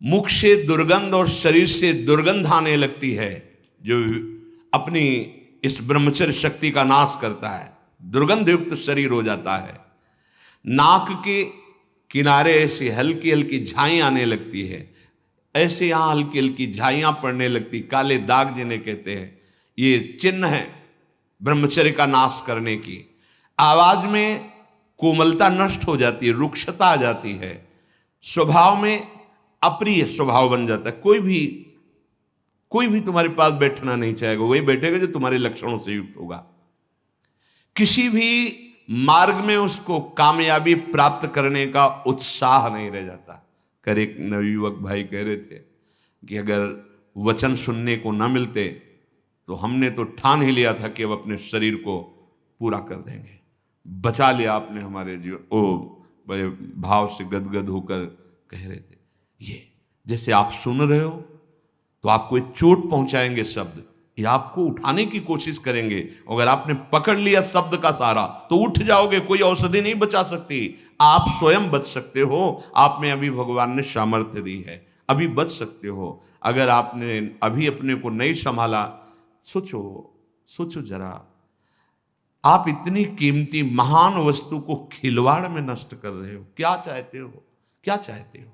मुख से दुर्गंध और शरीर से दुर्गंध आने लगती है जो अपनी इस ब्रह्मचर्य शक्ति का नाश करता है, दुर्गंध युक्त शरीर हो जाता है। नाक के किनारे ऐसी हल्की हल्की झाई आने लगती है, ऐसे यहां हल्की हल्की झाइयां पड़ने लगती, काले दाग जिन्हें कहते हैं, ये चिन्ह है ब्रह्मचर्य का नाश करने की। आवाज में कोमलता नष्ट हो जाती है, रुक्षता आ जाती है, स्वभाव में अप्रिय स्वभाव बन जाता है। कोई भी तुम्हारे पास बैठना नहीं चाहेगा, वही बैठेगा जो तुम्हारे लक्षणों से युक्त होगा। किसी भी मार्ग में उसको कामयाबी प्राप्त करने का उत्साह नहीं रह जाता। कर एक नवयुवक भाई कह रहे थे कि अगर वचन सुनने को न मिलते तो हमने तो ठान ही लिया था कि अब अपने शरीर को पूरा कर देंगे। बचा लिया आपने हमारे जीवन। ओ बड़े भाव से गदगद होकर कह रहे थे, ये जैसे आप सुन रहे हो तो आपको एक चोट पहुंचाएंगे शब्द, ये आपको उठाने की कोशिश करेंगे। अगर आपने पकड़ लिया शब्द का सारा तो उठ जाओगे, कोई औषधि नहीं बचा सकती। आप स्वयं बच सकते हो, आप में अभी भगवान ने सामर्थ्य दी है, अभी बच सकते हो। अगर आपने अभी अपने को नहीं संभाला, सोचो जरा, आप इतनी कीमती महान वस्तु को खिलवाड़ में नष्ट कर रहे हो। क्या चाहते हो?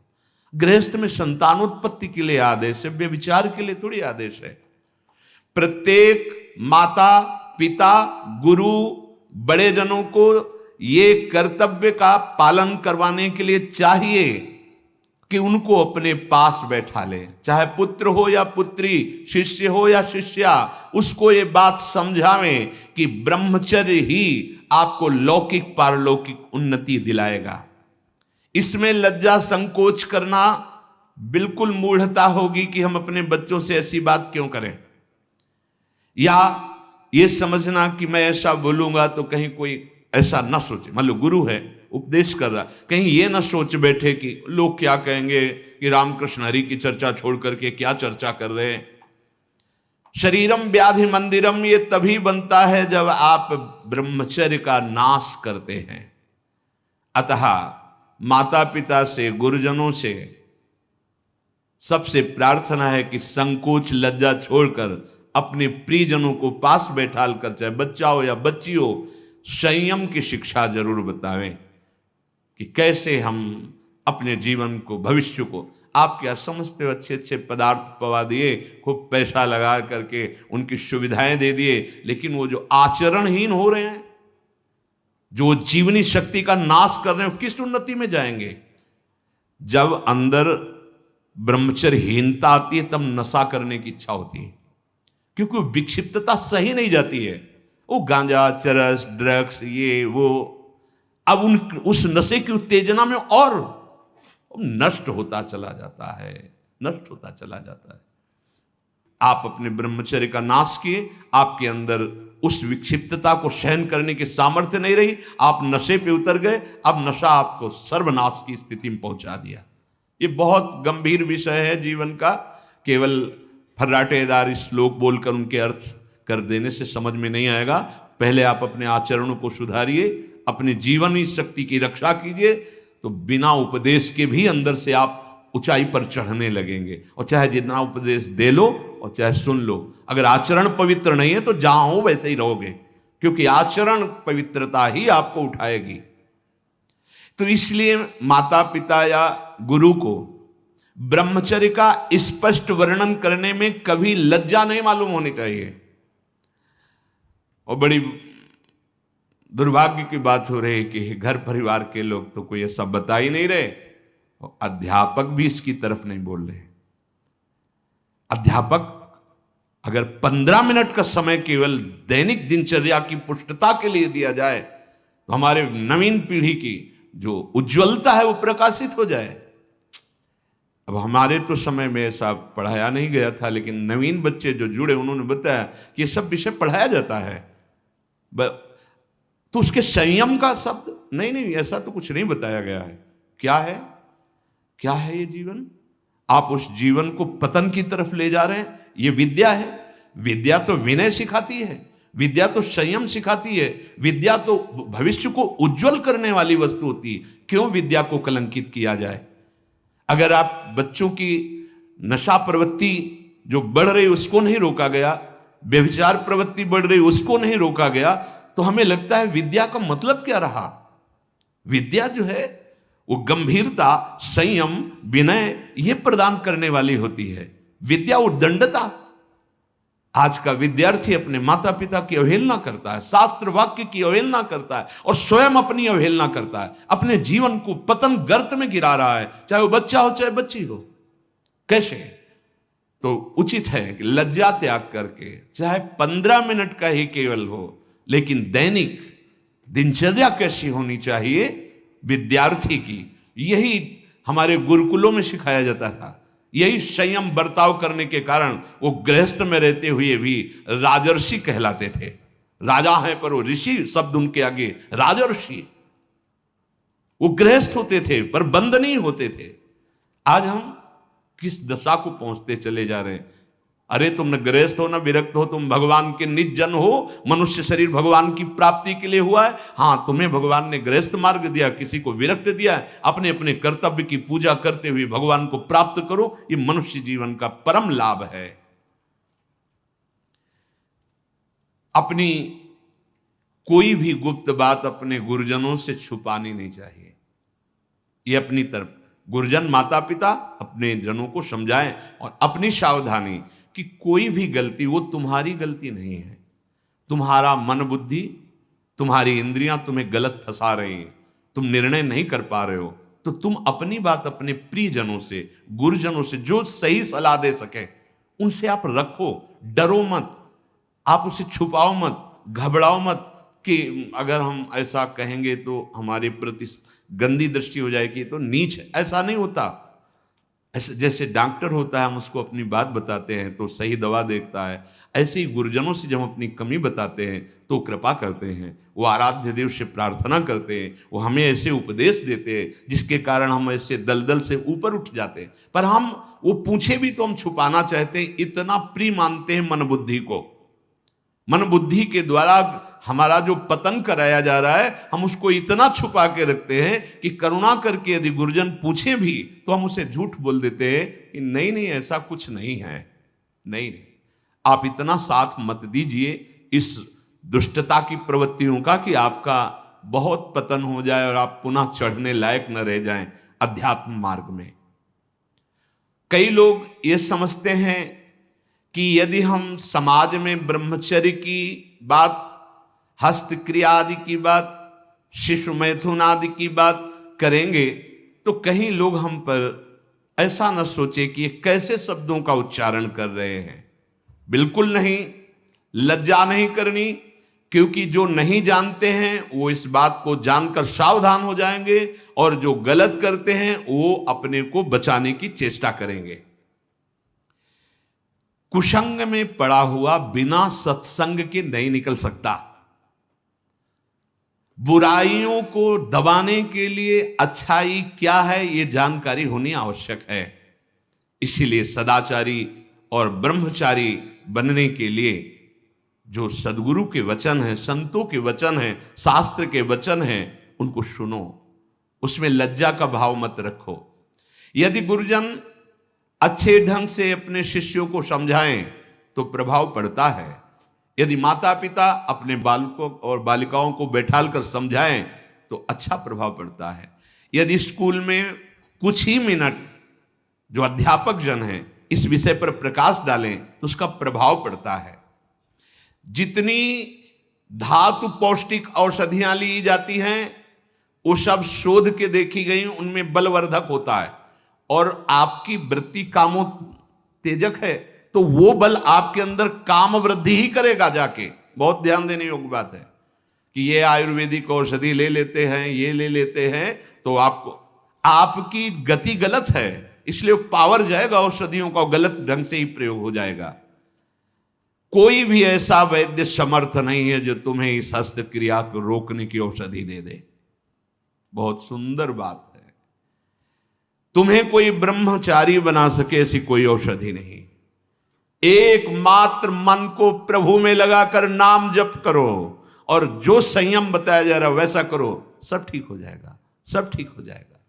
गृहस्थ में संतानोत्पत्ति के लिए आदेश है, व्यभिचार के लिए थोड़ी आदेश है। प्रत्येक माता पिता गुरु बड़े जनों को ये कर्तव्य का पालन करवाने के लिए चाहिए कि उनको अपने पास बैठा ले, चाहे पुत्र हो या पुत्री, शिष्य हो या शिष्या, उसको ये बात समझावें कि ब्रह्मचर्य ही आपको लौकिक पारलौकिक उन्नति दिलाएगा। इसमें लज्जा संकोच करना बिल्कुल मूढ़ता होगी कि हम अपने बच्चों से ऐसी बात क्यों करें, या ये समझना कि मैं ऐसा बोलूंगा तो कहीं कोई ऐसा ना सोचे। मान लो गुरु है, उपदेश कर रहा है। कहीं ये ना सोच बैठे कि लोग क्या कहेंगे, कि रामकृष्ण हरि की चर्चा छोड़ करके क्या चर्चा कर रहे हैं। शरीरम व्याधि मंदिरम ये तभी बनता है जब आप ब्रह्मचर्य का नाश करते हैं। अतः माता पिता से, गुरुजनों से सबसे प्रार्थना है कि संकोच लज्जा छोड़कर अपने प्रियजनों को पास बैठाल कर, चाहे बच्चा हो या बच्ची हो, संयम की शिक्षा जरूर बतावें कि कैसे हम अपने जीवन को, भविष्य को, आप क्या समझते हो, अच्छे अच्छे पदार्थ पवा दिए, खूब पैसा लगा करके उनकी सुविधाएं दे दिए, लेकिन वो जो आचरणहीन हो रहे हैं, जो जीवनी शक्ति का नाश कर रहे हैं, किस उन्नति में जाएंगे। जब अंदर ब्रह्मचर्यहीनता आती है तब नशा करने की इच्छा होती है, क्योंकि विक्षिप्तता सही नहीं जाती है। वो गांजा, चरस, ड्रग्स, ये वो, अब उस नशे की उत्तेजना में और नष्ट होता चला जाता है, नष्ट होता चला जाता है। आप अपने ब्रह्मचर्य का नाश किए, आपके अंदर उस विक्षिप्तता को सहन करने की सामर्थ्य नहीं रही, आप नशे पे उतर गए। अब नशा आपको सर्वनाश की स्थिति में पहुंचा दिया। ये बहुत गंभीर विषय है जीवन का। केवल फर्राटेदार श्लोक बोलकर उनके अर्थ कर देने से समझ में नहीं आएगा। पहले आप अपने आचरणों को सुधारिए, अपनी जीवनी शक्ति की रक्षा कीजिए, तो बिना उपदेश के भी अंदर से आप ऊंचाई पर चढ़ने लगेंगे। और चाहे जितना उपदेश दे लो और चाहे सुन लो, अगर आचरण पवित्र नहीं है तो जहां हो वैसे ही रहोगे, क्योंकि आचरण पवित्रता ही आपको उठाएगी। तो इसलिए माता पिता या गुरु को ब्रह्मचर्य का स्पष्ट वर्णन करने में कभी लज्जा नहीं मालूम होनी चाहिए। और बड़ी दुर्भाग्य की बात हो रही है कि घर परिवार के लोग तो कोई ऐसा बता ही नहीं रहे, और अध्यापक भी इसकी तरफ नहीं बोल रहे। अध्यापक अगर 15 मिनट का समय केवल दैनिक दिनचर्या की पुष्टता के लिए दिया जाए तो हमारे नवीन पीढ़ी की जो उज्ज्वलता है वो प्रकाशित हो जाए। अब हमारे तो समय में ऐसा पढ़ाया नहीं गया था, लेकिन नवीन बच्चे जो जुड़े उन्होंने बताया कि ये सब विषय पढ़ाया जाता है, तो उसके संयम का शब्द नहीं, ऐसा तो कुछ नहीं बताया गया है। क्या है, क्या है ये जीवन? आप उस जीवन को पतन की तरफ ले जा रहे हैं। ये विद्या है, विद्या तो विनय सिखाती है, विद्या तो संयम सिखाती है, विद्या तो भविष्य को उज्जवल करने वाली वस्तु होती है। क्यों विद्या को कलंकित किया जाए? अगर आप बच्चों की नशा प्रवृत्ति जो बढ़ रही उसको नहीं रोका गया, व्यभिचार प्रवृत्ति बढ़ रही उसको नहीं रोका गया, तो हमें लगता है विद्या का मतलब क्या रहा? विद्या जो है वो गंभीरता, संयम, विनय ये प्रदान करने वाली होती है। विद्या उद्दंडता। आज का विद्यार्थी अपने माता पिता की अवहेलना करता है, शास्त्र वाक्य की अवहेलना करता है और स्वयं अपनी अवहेलना करता है। अपने जीवन को पतन गर्त में गिरा रहा है, चाहे वो बच्चा हो चाहे बच्ची हो। कैसे? तो उचित है कि लज्जा त्याग करके, चाहे 15 मिनट का ही केवल हो, लेकिन दैनिक दिनचर्या कैसी होनी चाहिए विद्यार्थी की, यही हमारे गुरुकुलों में सिखाया जाता था। यही संयम बर्ताव करने के कारण वो गृहस्थ में रहते हुए भी राजर्षि कहलाते थे। राजा हैं पर वो ऋषि शब्द उनके आगे राजर्षि। वो गृहस्थ होते थे पर बंद नहीं होते थे। आज हम किस दशा को पहुंचते चले जा रहे हैं? अरे तुम न गृहस्थ हो न विरक्त हो, तुम भगवान के निज जन हो। मनुष्य शरीर भगवान की प्राप्ति के लिए हुआ है। हाँ, तुम्हें भगवान ने गृहस्थ मार्ग दिया, किसी को विरक्त दिया है। अपने अपने कर्तव्य की पूजा करते हुए भगवान को प्राप्त करो। ये मनुष्य जीवन का परम लाभ है। अपनी कोई भी गुप्त बात अपने गुरुजनों से छुपानी नहीं चाहिए। ये अपनी तरफ गुरुजन माता पिता अपने जनों को समझाएं, और अपनी सावधानी कि कोई भी गलती वो तुम्हारी गलती नहीं है। तुम्हारा मन बुद्धि, तुम्हारी इंद्रियां तुम्हें गलत फंसा रही हैं, तुम निर्णय नहीं कर पा रहे हो, तो तुम अपनी बात अपने प्रियजनों से, गुरुजनों से जो सही सलाह दे सके उनसे आप रखो। डरो मत, आप उसे छुपाओ मत, घबराओ मत कि अगर हम ऐसा कहेंगे तो हमारे प्रति गंदी दृष्टि हो जाएगी, तो नीच है। ऐसा नहीं होता। ऐसे जैसे डॉक्टर होता है, हम उसको अपनी बात बताते हैं तो सही दवा देखता है, ऐसे ही गुरुजनों से जब हम अपनी कमी बताते हैं तो कृपा करते हैं, वो आराध्य देव से प्रार्थना करते हैं, वो हमें ऐसे उपदेश देते हैं जिसके कारण हम ऐसे दलदल से ऊपर उठ जाते हैं। पर हम वो पूछे भी तो हम छुपाना चाहते हैं, इतना प्रिय मानते हैं मन बुद्धि को। मन बुद्धि के द्वारा हमारा जो पतन कराया जा रहा है, हम उसको इतना छुपा के रखते हैं कि करुणा करके यदि गुरुजन पूछे भी तो हम उसे झूठ बोल देते हैं कि नहीं नहीं ऐसा कुछ नहीं है, नहीं नहीं, आप इतना साथ मत दीजिए इस दुष्टता की प्रवृत्तियों का कि आपका बहुत पतन हो जाए और आप पुनः चढ़ने लायक न रह जाएं अध्यात्म मार्ग में। कई लोग ये समझते हैं कि यदि हम समाज में ब्रह्मचर्य की बात, हस्तक्रिया आदि की बात, शिशु मैथुन आदि की बात करेंगे तो कहीं लोग हम पर ऐसा न सोचे कि ये कैसे शब्दों का उच्चारण कर रहे हैं। बिल्कुल नहीं, लज्जा नहीं करनी, क्योंकि जो नहीं जानते हैं वो इस बात को जानकर सावधान हो जाएंगे और जो गलत करते हैं वो अपने को बचाने की चेष्टा करेंगे। कुसंग में पड़ा हुआ बिना सत्संग के नहीं निकल सकता। बुराइयों को दबाने के लिए अच्छाई क्या है ये जानकारी होनी आवश्यक है। इसीलिए सदाचारी और ब्रह्मचारी बनने के लिए जो सदगुरु के वचन हैं, संतों के वचन हैं, शास्त्र के वचन हैं, उनको सुनो, उसमें लज्जा का भाव मत रखो। यदि गुरुजन अच्छे ढंग से अपने शिष्यों को समझाएं तो प्रभाव पड़ता है। यदि माता पिता अपने बालकों और बालिकाओं को बैठाल कर समझाएं तो अच्छा प्रभाव पड़ता है। यदि स्कूल में कुछ ही मिनट जो अध्यापक जन हैं इस विषय पर प्रकाश डालें तो उसका प्रभाव पड़ता है। जितनी धातु पौष्टिक औषधियां ली जाती हैं वो सब शोध के देखी गई, उनमें बलवर्धक होता है और आपकी वृत्ति कामोत्तेजक है तो वो बल आपके अंदर काम वृद्धि ही करेगा जाके। बहुत ध्यान देने योग्य बात है कि ये आयुर्वेदिक औषधि ले लेते हैं, ये ले लेते हैं तो आपको आपकी गति गलत है, इसलिए पावर जाएगा औषधियों का, गलत ढंग से ही प्रयोग हो जाएगा। कोई भी ऐसा वैद्य समर्थ नहीं है जो तुम्हें इस हस्तक्रिया को रोकने की औषधि दे दे। बहुत सुंदर बात है। तुम्हें कोई ब्रह्मचारी बना सके ऐसी कोई औषधि नहीं। एकमात्र मन को प्रभु में लगाकर नाम जप करो और जो संयम बताया जा रहा है वैसा करो, सब ठीक हो जाएगा, सब ठीक हो जाएगा।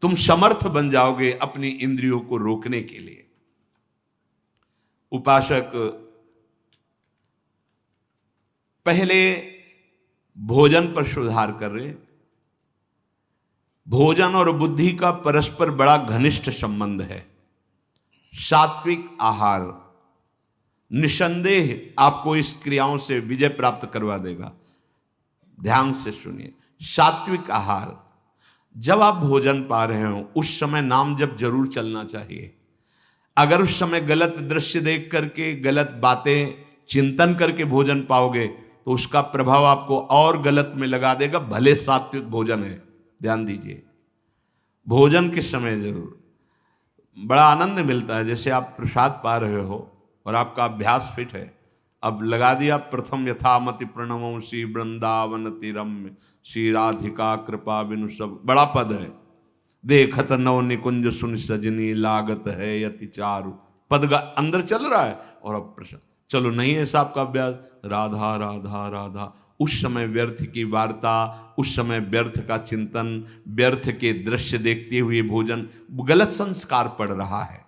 तुम समर्थ बन जाओगे अपनी इंद्रियों को रोकने के लिए। उपासक पहले भोजन पर सुधार कर रहे। भोजन और बुद्धि का परस्पर बड़ा घनिष्ठ संबंध है। सात्विक आहार निसंदेह आपको इस क्रियाओं से विजय प्राप्त करवा देगा। ध्यान से सुनिए, सात्विक आहार, जब आप भोजन पा रहे हो उस समय नाम जप जरूर चलना चाहिए। अगर उस समय गलत दृश्य देख करके, गलत बातें चिंतन करके भोजन पाओगे तो उसका प्रभाव आपको और गलत में लगा देगा, भले सात्विक भोजन है। ध्यान दीजिए, भोजन के समय जरूर बड़ा आनंद मिलता है। जैसे आप प्रसाद पा रहे हो और आपका अभ्यास फिट है, अब लगा दिया प्रथम यथामति प्रणमो श्री वृंदावन तिरम्य श्री राधिका कृपा बिनु, सब बड़ा पद है। देखत नव निकुंज सुन सजनी लागत है यति चारु, पद अंदर चल रहा है और अब प्रसाद। चलो नहीं है साहब का अभ्यास, राधा राधा राधा, उस समय व्यर्थ की वार्ता, उस समय व्यर्थ का चिंतन, व्यर्थ के दृश्य देखते हुए भोजन, गलत संस्कार पड़ रहा है।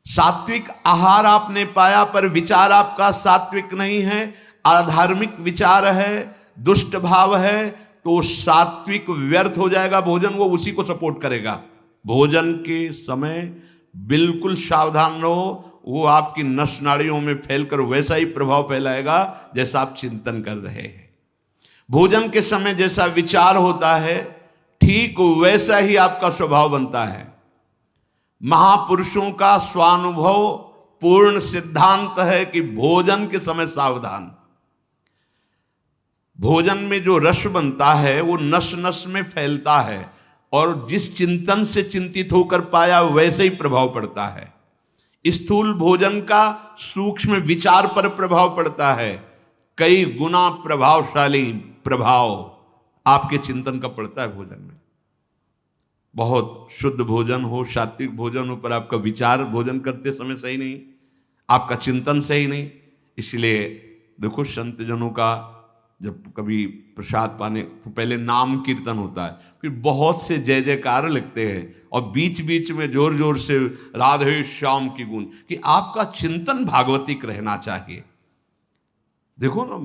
सात्विक आहार आपने पाया पर विचार आपका सात्विक नहीं है, अधार्मिक विचार है, दुष्ट भाव है, तो सात्विक व्यर्थ हो जाएगा भोजन, वो उसी को सपोर्ट करेगा। भोजन के समय बिल्कुल सावधान रहो, वो आपकी नस नाड़ियों में फैलकर वैसा ही प्रभाव फैलाएगा जैसा आप चिंतन कर रहे हैं। भोजन के समय जैसा विचार होता है ठीक वैसा ही आपका स्वभाव बनता है। महापुरुषों का स्वानुभव पूर्ण सिद्धांत है कि भोजन के समय सावधान। भोजन में जो रस बनता है वो नस नस में फैलता है और जिस चिंतन से चिंतित होकर पाया वैसे ही प्रभाव पड़ता है। स्थूल भोजन का सूक्ष्म विचार पर प्रभाव पड़ता है, कई गुना प्रभावशाली प्रभाव आपके चिंतन का पड़ता है भोजन में। बहुत शुद्ध भोजन हो, सात्विक भोजन हो, पर आपका विचार भोजन करते समय सही नहीं, आपका चिंतन सही नहीं। इसलिए देखो संत जनों का जब कभी प्रसाद पाने तो पहले नाम कीर्तन होता है, फिर बहुत से जय जयकार लिखते हैं और बीच बीच में जोर जोर से राधे श्याम की गुण, कि आपका चिंतन भागवतिक रहना चाहिए। देखो ना,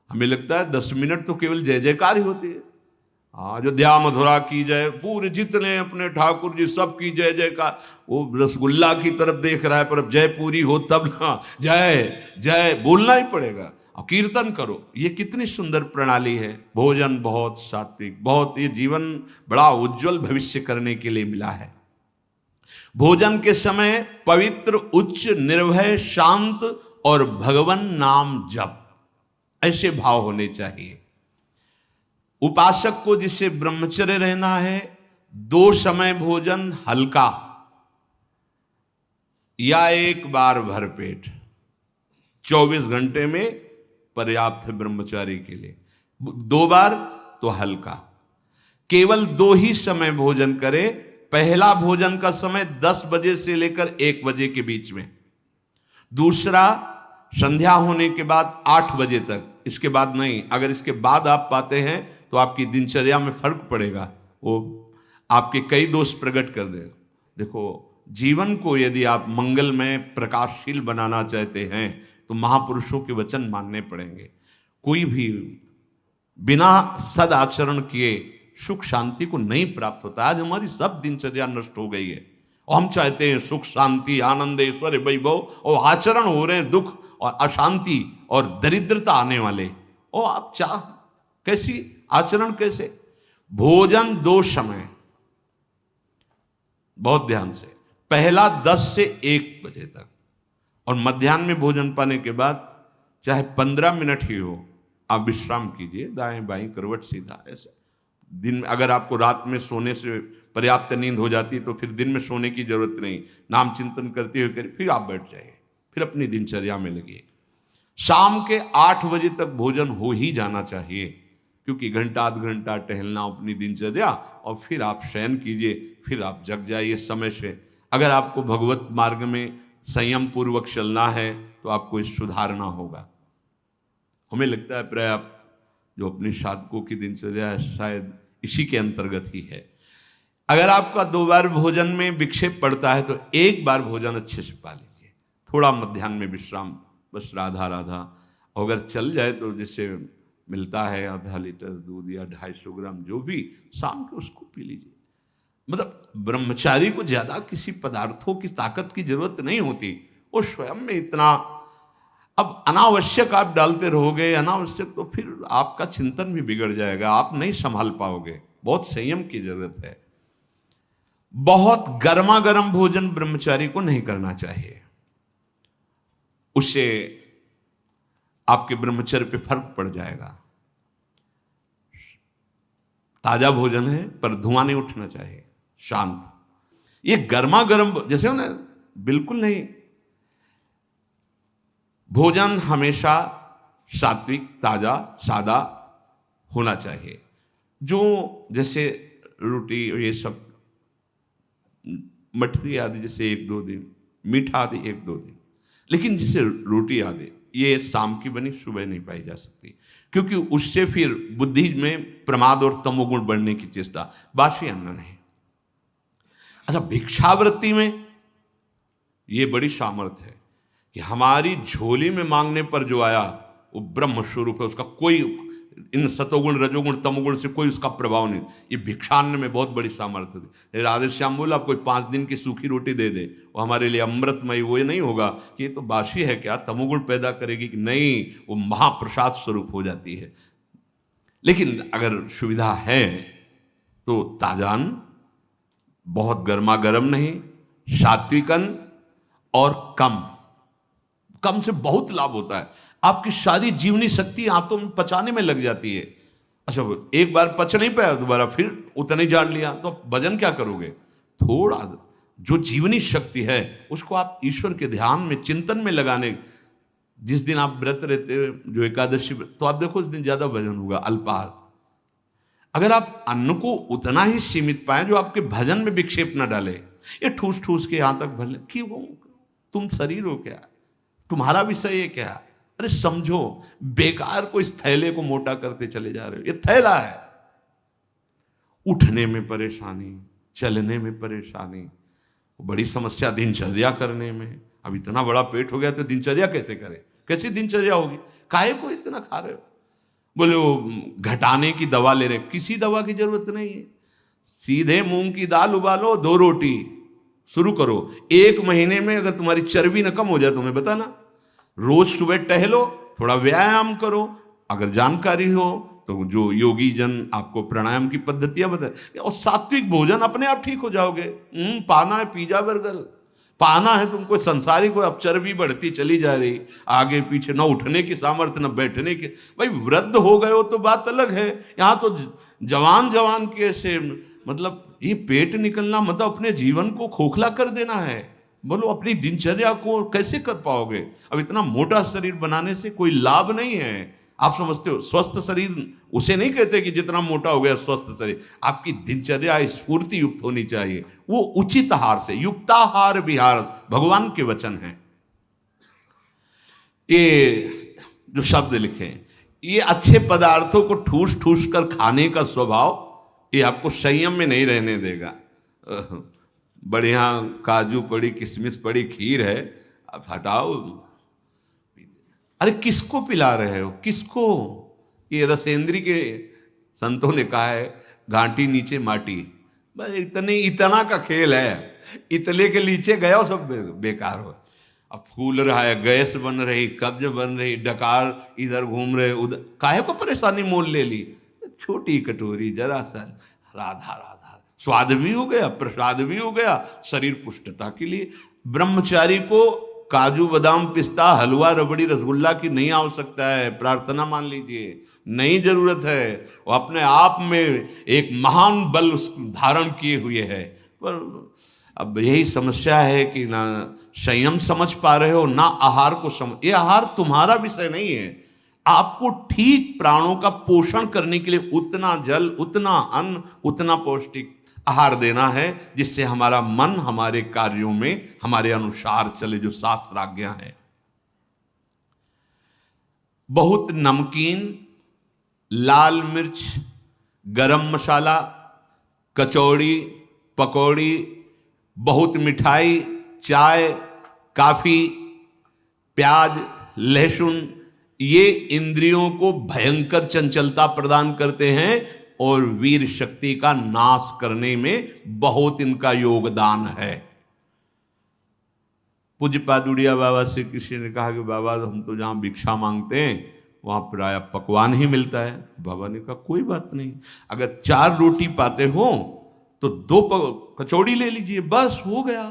हमें लगता है 10 मिनट तो केवल जय जयकार ही होती है। अयोध्या मथुरा की जय, पूरे जितने अपने ठाकुर जी सब की जय जयकार। वो रसगुल्ला की तरफ देख रहा है, पर अब जय पूरी हो तब ना जय जय बोलना ही पड़ेगा और कीर्तन करो। ये कितनी सुंदर प्रणाली है। भोजन बहुत सात्विक, बहुत, ये जीवन बड़ा उज्जवल भविष्य करने के लिए मिला है। भोजन के समय पवित्र, उच्च, निर्भय, शांत और भगवान नाम जप, ऐसे भाव होने चाहिए। उपासक को जिसे ब्रह्मचर्य रहना है, 2 समय भोजन हल्का या 1 बार भरपेट 24 घंटे में पर्याप्त है ब्रह्मचारी के लिए। 2 बार तो हल्का। केवल 2 ही समय भोजन करे। पहला भोजन का समय 10 बजे से लेकर 1 बजे के बीच में, दूसरा संध्या होने के बाद 8 बजे तक, इसके बाद नहीं। अगर इसके बाद आप पाते हैं तो आपकी दिनचर्या में फर्क पड़ेगा, वो आपके कई दोष प्रकट कर देगा। देखो, जीवन को यदि आप मंगलमय प्रकाशशील बनाना चाहते हैं तो महापुरुषों के वचन मानने पड़ेंगे। कोई भी बिना सदाचरण किए सुख शांति को नहीं प्राप्त होता। आज हमारी सब दिनचर्या नष्ट हो गई है और हम चाहते हैं सुख शांति आनंद ऐश्वर्य वैभव, और आचरण हो रहे हैं दुख और अशांति और दरिद्रता आने वाले। और आप चाह कैसी आचरण, कैसे? भोजन 2 समय, बहुत ध्यान से, पहला 10 से 1 बजे तक, और मध्याह्न में भोजन पाने के बाद चाहे 15 मिनट ही हो, आप विश्राम कीजिए, दाएं बाएं करवट सीधा। ऐसे दिन, अगर आपको रात में सोने से पर्याप्त नींद हो जाती है तो फिर दिन में सोने की जरूरत नहीं, नाम चिंतन करते हुए करिए, फिर आप बैठ जाइए, फिर अपनी दिनचर्या में लगिए। शाम के 8 बजे तक भोजन हो ही जाना चाहिए, क्योंकि घंटा आध घंटा टहलना अपनी दिनचर्या, और फिर आप शयन कीजिए, फिर आप जग जाइए समय से। अगर आपको भगवत मार्ग में संयम पूर्वक चलना है तो आपको इस सुधारना होगा। हमें लगता है प्राय जो अपने साधकों की दिनचर्या है शायद इसी के अंतर्गत ही है। अगर आपका 2 बार भोजन में विक्षेप पड़ता है तो 1 बार भोजन अच्छे से पा लीजिए, थोड़ा मध्याह्न में विश्राम, बस राधा राधा। अगर चल जाए तो जैसे मिलता है आधा लीटर दूध या 250 ग्राम जो भी, शाम को उसको पी लीजिए। मतलब ब्रह्मचारी को ज्यादा किसी पदार्थों की ताकत की जरूरत नहीं होती, वो स्वयं में इतना। अब अनावश्यक आप डालते रहोगे, अनावश्यक, तो फिर आपका चिंतन भी बिगड़ जाएगा, आप नहीं संभाल पाओगे। बहुत संयम की जरूरत है। बहुत गर्मा गर्म भोजन ब्रह्मचारी को नहीं करना चाहिए, उससे आपके ब्रह्मचर्य पे फर्क पड़ जाएगा। ताजा भोजन है पर धुआं नहीं उठना चाहिए, शांत। ये गर्मा गर्म जैसे हो ना, बिल्कुल नहीं। भोजन हमेशा सात्विक, ताजा, सादा होना चाहिए। जो जैसे रोटी, ये सब मठरी आदि जैसे 1-2 दिन, मीठा आदि 1-2 दिन, लेकिन जैसे रोटी आदि ये शाम की बनी सुबह नहीं पाई जा सकती, क्योंकि उससे फिर बुद्धि में प्रमाद और तमोगुण बढ़ने की चेष्टा। बासी अन्न नहीं। अच्छा, भिक्षावृत्ति में ये बड़ी सामर्थ्य है कि हमारी झोली में मांगने पर जो आया वो ब्रह्म स्वरूप है, उसका कोई इन सतोगुण रजोगुण तमोगुण से कोई उसका प्रभाव नहीं। ये भिक्षान्न में बहुत बड़ी सामर्थ्य थी। राधे श्याम बोला, आप कोई 5 दिन की सूखी रोटी दे दे, वो हमारे लिए अमृतमय, वो नहीं होगा कि ये तो बासी है, क्या तमोगुण पैदा करेगी, कि नहीं, वो महाप्रसाद स्वरूप हो जाती है। लेकिन अगर सुविधा है तो ताजान, बहुत गर्मा गर्म नहीं, सात्विकन, और कम से बहुत लाभ होता है। आपकी सारी जीवनी शक्ति आंतों में पचाने में लग जाती है, अच्छा, एक बार पच नहीं पाया, दोबारा फिर उतना ही जान लिया, तो भजन क्या करोगे? थोड़ा जो जीवनी शक्ति है उसको आप ईश्वर के ध्यान में, चिंतन में लगाने, जिस दिन आप व्रत रहते हो, जो एकादशी, तो आप देखो उस दिन ज्यादा भजन होगा, अल्पाहार। अगर आप अन्न को उतना ही सीमित पाए जो आपके भजन में विक्षेप न डाले, ये ठूस ठूस के यहां तक भर ले, क्यों? तुम शरीर हो क्या? तुम्हारा विषय ये क्या? अरे समझो, बेकार को इस थैले को मोटा करते चले जा रहे हो। ये थैला है। उठने में परेशानी, चलने में परेशानी, बड़ी समस्या दिनचर्या करने में। अब इतना बड़ा पेट हो गया तो दिनचर्या कैसे करें? कैसी दिनचर्या होगी? काहे को इतना खा रहे हो? बोले वो घटाने की दवा ले रहे, किसी दवा की जरूरत नहीं है। सीधे मूंग की दाल उबालो, 2 रोटी शुरू करो। 1 महीने में अगर तुम्हारी चर्बी न कम हो जाए तो मैं बताना। रोज सुबह टहलो, थोड़ा व्यायाम करो। अगर जानकारी हो तो जो योगी जन आपको प्राणायाम की पद्धतियां बताए, और सात्विक भोजन, अपने आप ठीक हो जाओगे। पाना है पिज्जा बर्गर, पाना है तुमको संसारिक को। अब चर्बी बढ़ती चली जा रही, आगे पीछे, न उठने की सामर्थ्य न बैठने की। भाई वृद्ध हो गए हो तो बात अलग है, यहाँ तो जवान जवान के से, मतलब ये पेट निकलना मतलब अपने जीवन को खोखला कर देना है। बोलो अपनी दिनचर्या को कैसे कर पाओगे? अब इतना मोटा शरीर बनाने से कोई लाभ नहीं है। आप समझते हो स्वस्थ शरीर उसे नहीं कहते कि जितना मोटा हो गया स्वस्थ शरीर। आपकी दिनचर्या स्फूर्ति युक्त होनी चाहिए, वो उचित आहार से। युक्ताहार विहार भगवान के वचन हैं। ये जो शब्द लिखे, ये अच्छे पदार्थों को ठूस ठूस कर खाने का स्वभाव, ये आपको संयम में नहीं रहने देगा। बढ़िया काजू पड़ी, किशमिश पड़ी, खीर है, अब हटाओ। अरे किसको पिला रहे हो? किसको? ये रसेंद्री के संतों ने कहा है, घाटी नीचे माटी। बस इतना का खेल है। इतने के नीचे गया हो सब बेकार हो। अब फूल रहा है, गैस बन रही, कब्ज बन रही, डकार इधर घूम रहे, उधर। काहे को परेशानी मोल ले ली? छोटी कटोरी, जरा सा राधा राधा, स्वाद भी हो गया, प्रसाद भी हो गया, शरीर पुष्टता के लिए। ब्रह्मचारी को काजू बादाम पिस्ता हलवा रबड़ी रसगुल्ला की नहीं आवश्यकता है, प्रार्थना मान लीजिए, नहीं जरूरत है। वो अपने आप में एक महान बल धारण किए हुए है। पर अब यही समस्या है कि ना संयम समझ पा रहे हो, ना आहार को समझ। ये आहार तुम्हारा विषय नहीं है। आपको ठीक प्राणों का पोषण करने के लिए उतना जल, उतना अन्न, उतना पौष्टिक आहार देना है, जिससे हमारा मन हमारे कार्यों में हमारे अनुसार चले, जो शास्त्राज्ञा है। बहुत नमकीन, लाल मिर्च, गरम मसाला, कचौड़ी, पकौड़ी, बहुत मिठाई, चाय, काफी, प्याज, लहसुन, ये इंद्रियों को भयंकर चंचलता प्रदान करते हैं और वीर शक्ति का नाश करने में बहुत इनका योगदान है। पूज्य पादुड़िया बाबा से किसी ने कहा कि बाबा हम तो जहां भिक्षा मांगते हैं वहां प्राय पकवान ही मिलता है। बाबा ने कहा कोई बात नहीं, अगर 4 रोटी पाते हो तो 2 कचौड़ी ले लीजिए, बस हो गया,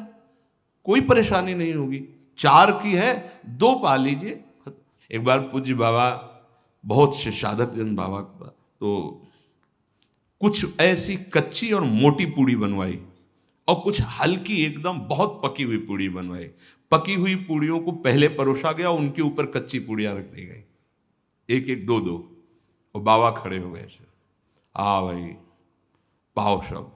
कोई परेशानी नहीं होगी। 4 की है, 2 पा लीजिए। एक बार पूज्य बाबा, बहुत से साधक जन बाबा का, तो कुछ ऐसी कच्ची और मोटी पूड़ी बनवाई और कुछ हल्की एकदम बहुत पकी हुई पूड़ी बनवाई। पकी हुई पूड़ियों को पहले परोसा गया, उनके ऊपर कच्ची पूड़ियां रख दी गई, 1-1, 2-2, और बाबा खड़े हो गए। भाई पाओ सब।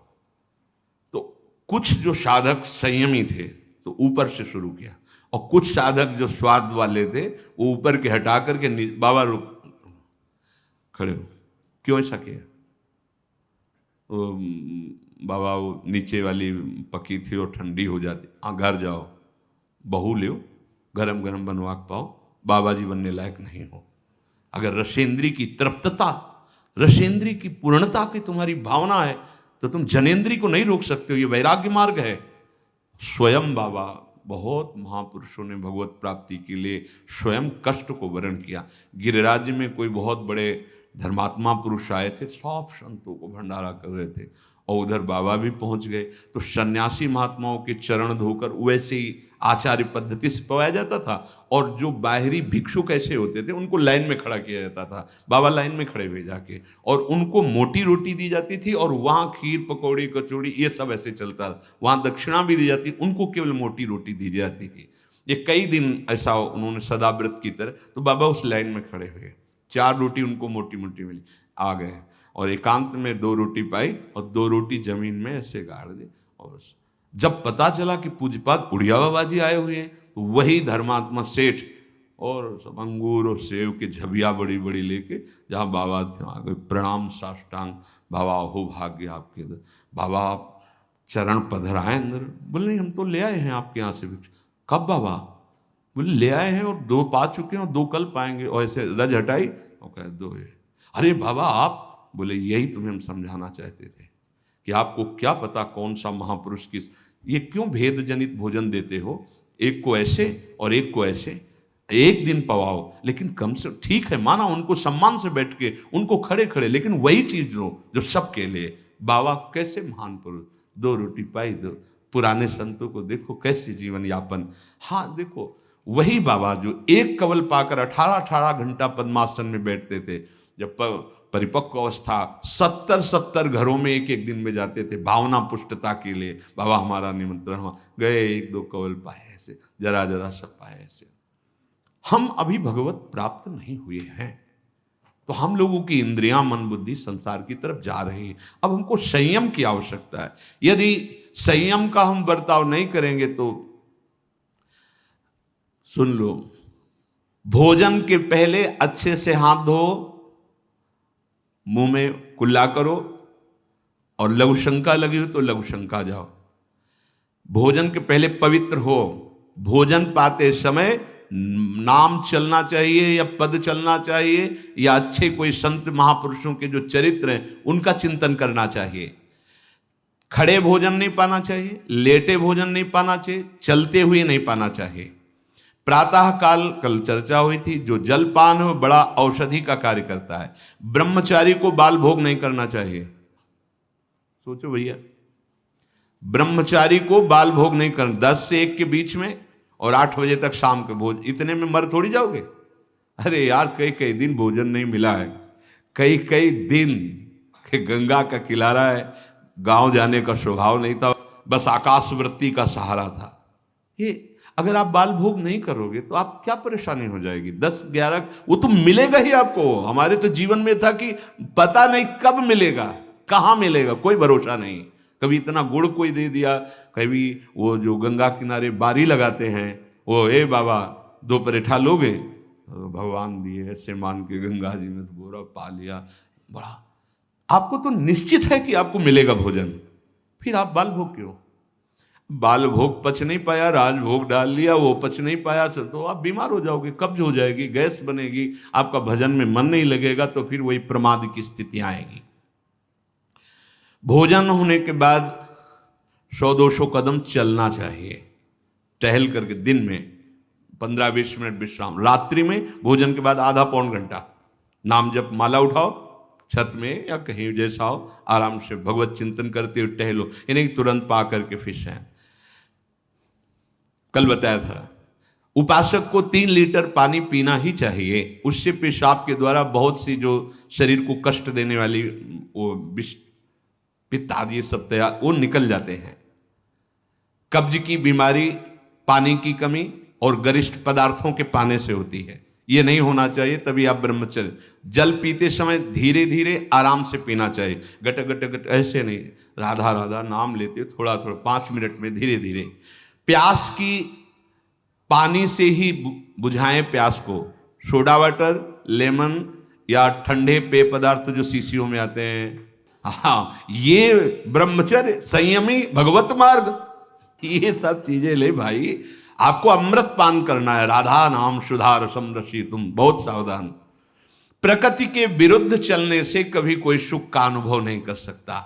तो कुछ जो साधक संयमी थे तो ऊपर से शुरू किया, और कुछ साधक जो स्वाद वाले थे वो ऊपर के हटा करके बाबा रुक खड़े हो। क्यों ऐसा किया? बाबा वो नीचे वाली पकी थी और ठंडी हो जाती। घर जाओ, बहू ले, गरम गरम बनवा के पाओ, बाबा जी बनने लायक नहीं हो। अगर रसेंद्री की तृप्तता, रसेंद्री की पूर्णता की तुम्हारी भावना है तो तुम जनेंद्री को नहीं रोक सकते हो। ये वैराग्य मार्ग है। स्वयं बाबा, बहुत महापुरुषों ने भगवत प्राप्ति के लिए स्वयं कष्ट को वर्ण किया। गिरिराज में कोई बहुत बड़े धर्मात्मा पुरुष आए थे, सब संतों को भंडारा कर रहे थे, और उधर बाबा भी पहुंच गए। तो सन्यासी महात्माओं के चरण धोकर वैसे ही आचार्य पद्धति से पवाया जाता था, और जो बाहरी भिक्षुक ऐसे होते थे उनको लाइन में खड़ा किया जाता था, बाबा लाइन में खड़े हुए जाके, और उनको मोटी रोटी दी जाती थी, और वहाँ खीर पकौड़ी कचौड़ी ये सब ऐसे चलता था, वहाँ दक्षिणा भी दी जाती, उनको केवल मोटी रोटी दी जाती थी। ये कई दिन ऐसा उन्होंने सदाव्रत की तरह, तो बाबा उस लाइन में खड़े हुए, 4 रोटी उनको मोटी मोटी मिली, आ गए और एकांत में 2 रोटी पाई और 2 रोटी जमीन में ऐसे गाड़ दी। और जब पता चला कि पूज्यपाद उड़िया बाबा जी आए हुए हैं, तो वही धर्मात्मा सेठ और सब अंगूर और सेव के झबिया बड़ी बड़ी लेके जहाँ बाबा थे आ गए, प्रणाम साष्टांग, बाबा हो भाग्य आपके, बाबा आप चरण पधराए अंदर। बोले नहीं, हम तो ले आए हैं आपके यहाँ से भिक्षा। कब बाबा? बोले ले आए हैं और 2 पा चुके हैं और 2 कल पाएंगे। और ऐसे रज हटाई और कहे 2 है। अरे बाबा आप? बोले यही तुम्हें हम समझाना चाहते थे कि आपको क्या पता कौन सा महापुरुष किस, ये क्यों भेद जनित भोजन देते हो, एक को ऐसे और एक को ऐसे, एक दिन पवाओ, लेकिन कम से ठीक है माना उनको सम्मान से बैठ के उनको खड़े खड़े, लेकिन वही चीज दो जो सबके लिए। बाबा कैसे महान पुरुष, 2 रोटी पाई, 2 पुराने संतों को देखो कैसे जीवन यापन। हाँ देखो वही बाबा जो एक कवल पाकर 18 घंटा पद्मासन में बैठते थे, जब परिपक्व अवस्था 70 घरों में एक दिन में जाते थे भावना पुष्टता के लिए, बाबा हमारा निमंत्रण हुआ, गए 1-2 कवल पाए ऐसे, जरा जरा सब पाए ऐसे। हम अभी भगवत प्राप्त नहीं हुए हैं, तो हम लोगों की इंद्रियां मन बुद्धि संसार की तरफ जा रही है। अब हमको संयम की आवश्यकता है। यदि संयम का हम बर्ताव नहीं करेंगे तो सुन लो, भोजन के पहले अच्छे से हाथ धो, मुंह में कुल्ला करो, और लघु शंका लगी हो तो लघु शंका जाओ। भोजन के पहले पवित्र हो, भोजन पाते समय नाम चलना चाहिए या पद चलना चाहिए, या अच्छे कोई संत महापुरुषों के जो चरित्र हैं उनका चिंतन करना चाहिए। खड़े भोजन नहीं पाना चाहिए, लेटे भोजन नहीं पाना चाहिए, चलते हुए नहीं पाना चाहिए। प्रातः काल कल चर्चा हुई थी, जो जलपान है बड़ा औषधि का कार्य करता है। ब्रह्मचारी को बाल भोग नहीं करना चाहिए। सोचो भैया, ब्रह्मचारी को बाल भोग नहीं करना, 10 से 1 के बीच में और 8 बजे तक शाम के भोज, इतने में मर थोड़ी जाओगे। अरे यार कई दिन भोजन नहीं मिला है, कई दिन के गंगा का किनारा है, गांव जाने का स्वभाव नहीं था, बस आकाशवृत्ति का सहारा था। ये अगर आप बाल भोग नहीं करोगे तो आप क्या परेशानी हो जाएगी। 10-11 वो तो मिलेगा ही आपको। हमारे तो जीवन में था कि पता नहीं कब मिलेगा, कहाँ मिलेगा, कोई भरोसा नहीं। कभी इतना गुड़ कोई दे दिया, कभी वो जो गंगा किनारे बारी लगाते हैं, वो ए बाबा 2 परेठा लोगे, भगवान दिए ऐसे मान के गंगा जी में गोरा पा लिया। बड़ा आपको तो निश्चित है कि आपको मिलेगा भोजन, फिर आप बाल भोग क्यों? बाल भोग पच नहीं पाया, राजभोग डाल लिया, वो पच नहीं पाया, तो आप बीमार हो जाओगे, कब्ज हो जाएगी, गैस बनेगी, आपका भजन में मन नहीं लगेगा, तो फिर वही प्रमाद की स्थिति आएगी। भोजन होने के बाद 100-200 कदम चलना चाहिए, टहल करके। दिन में 15-20 मिनट विश्राम, रात्रि में भोजन के बाद आधा पौन घंटा नाम जप माला उठाओ, छत में या कहीं जैसा हो, आराम से भगवत चिंतन करते हुए टहलो, इन्हें तुरंत पा करके फिश हैं। कल बताया था उपासक को 3 लीटर पानी पीना ही चाहिए, उससे पेशाब के द्वारा बहुत सी जो शरीर को कष्ट देने वाली वो पित्त आदि सब तैयार वो निकल जाते हैं। कब्ज की बीमारी पानी की कमी और गरिष्ठ पदार्थों के पाने से होती है, ये नहीं होना चाहिए। तभी आप ब्रह्मचर्य, जल पीते समय धीरे धीरे आराम से पीना चाहिए, गट गट गट ऐसे नहीं, राधा राधा नाम लेते थोड़ा थोड़ा 5 मिनट में धीरे धीरे। प्यास की पानी से ही बुझाएं प्यास को, सोडा वाटर, लेमन या ठंडे पेय पदार्थ जो शीशियों में आते हैं, हाँ ये ब्रह्मचर्य संयमी भगवत मार्ग, ये सब चीजें ले भाई। आपको अमृत पान करना है, राधा नाम सुधा रसम रसी तुम, बहुत सावधान। प्रकृति के विरुद्ध चलने से कभी कोई सुख का अनुभव नहीं कर सकता,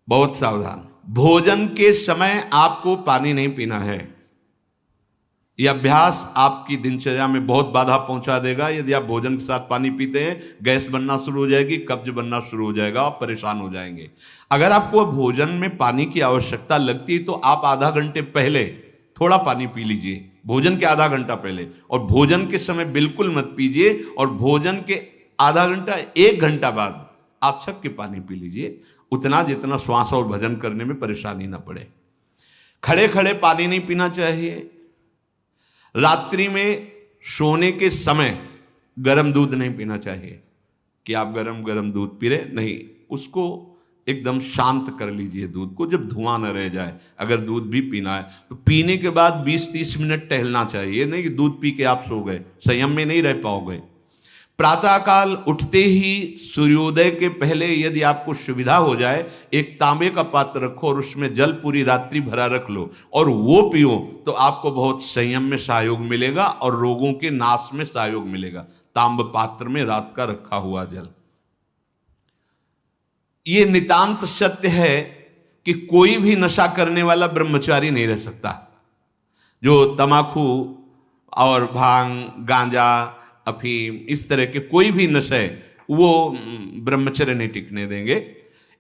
बहुत सावधान। भोजन के समय आपको पानी नहीं पीना है, ये अभ्यास आपकी दिनचर्या में बहुत बाधा पहुंचा देगा। यदि आप भोजन के साथ पानी पीते हैं, गैस बनना शुरू हो जाएगी, कब्ज बनना शुरू हो जाएगा, आप परेशान हो जाएंगे। अगर आपको भोजन में पानी की आवश्यकता लगती है तो आप आधा घंटे पहले थोड़ा पानी पी लीजिए, भोजन के आधा घंटा पहले, और भोजन के समय बिल्कुल मत पीजिए, और भोजन के आधा घंटा 1 घंटा बाद आप छक के पानी पी लीजिए, उतना जितना श्वास और भजन करने में परेशानी ना पड़े। खड़े खड़े पानी नहीं पीना चाहिए। रात्रि में सोने के समय गर्म दूध नहीं पीना चाहिए कि आप गरम गरम दूध पी रहे, नहीं, उसको एकदम शांत कर लीजिए दूध को, जब धुआं न रह जाए। अगर दूध भी पीना है तो पीने के बाद 20-30 मिनट टहलना चाहिए, नहीं कि दूध पी के आप सो गए, संयम में नहीं रह पाओगे। प्रातःकाल उठते ही सूर्योदय के पहले यदि आपको सुविधा हो जाए, एक तांबे का पात्र रखो और उसमें जल पूरी रात्रि भरा रख लो और वो पियो, तो आपको बहुत संयम में सहयोग मिलेगा और रोगों के नाश में सहयोग मिलेगा। तांब पात्र में रात का रखा हुआ जल। ये नितांत सत्य है कि कोई भी नशा करने वाला ब्रह्मचारी नहीं रह सकता। जो तमाकू और भांग, गांजा, अफीम, इस तरह के कोई भी नशे, वो ब्रह्मचर्य नहीं टिकने देंगे।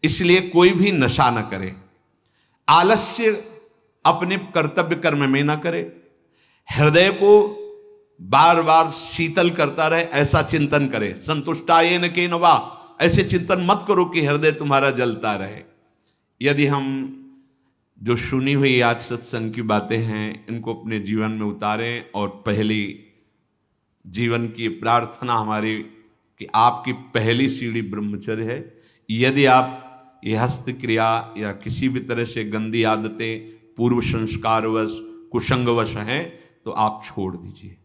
इसलिए कोई भी नशा न करे, आलस्य अपने कर्तव्य कर्म में न करे, हृदय को बार बार शीतल करता रहे, ऐसा चिंतन करे। संतुष्टायेन केन वा, ऐसे चिंतन मत करो कि हृदय तुम्हारा जलता रहे। यदि हम जो सुनी हुई आज सत्संग की बातें हैं, इनको अपने जीवन में उतारें, और पहली जीवन की प्रार्थना हमारी कि आपकी पहली सीढ़ी ब्रह्मचर्य है। यदि आप ये हस्त क्रिया या किसी भी तरह से गंदी आदतें पूर्व संस्कारवश, कुसंगवश हैं, तो आप छोड़ दीजिए,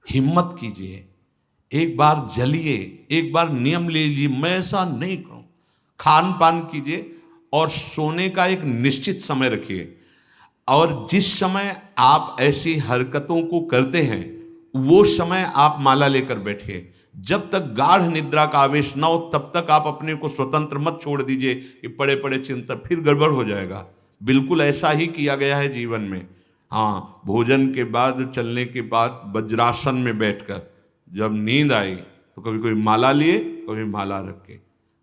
हिम्मत कीजिए, एक बार जलिए, एक बार नियम ले लीजिए, मैं ऐसा नहीं करूं। खान पान कीजिए और सोने का एक निश्चित समय रखिए, और जिस समय आप ऐसी हरकतों को करते हैं वो समय आप माला लेकर बैठिए। जब तक गाढ़ निद्रा का आवेश न हो तब तक आप अपने को स्वतंत्र मत छोड़ दीजिए कि पड़े पड़े चिंतन, फिर गड़बड़ हो जाएगा। बिल्कुल ऐसा ही किया गया है जीवन में। हाँ, भोजन के बाद, चलने के बाद वज्रासन में बैठकर जब नींद आई तो कभी कोई माला लिए, कभी माला रखे,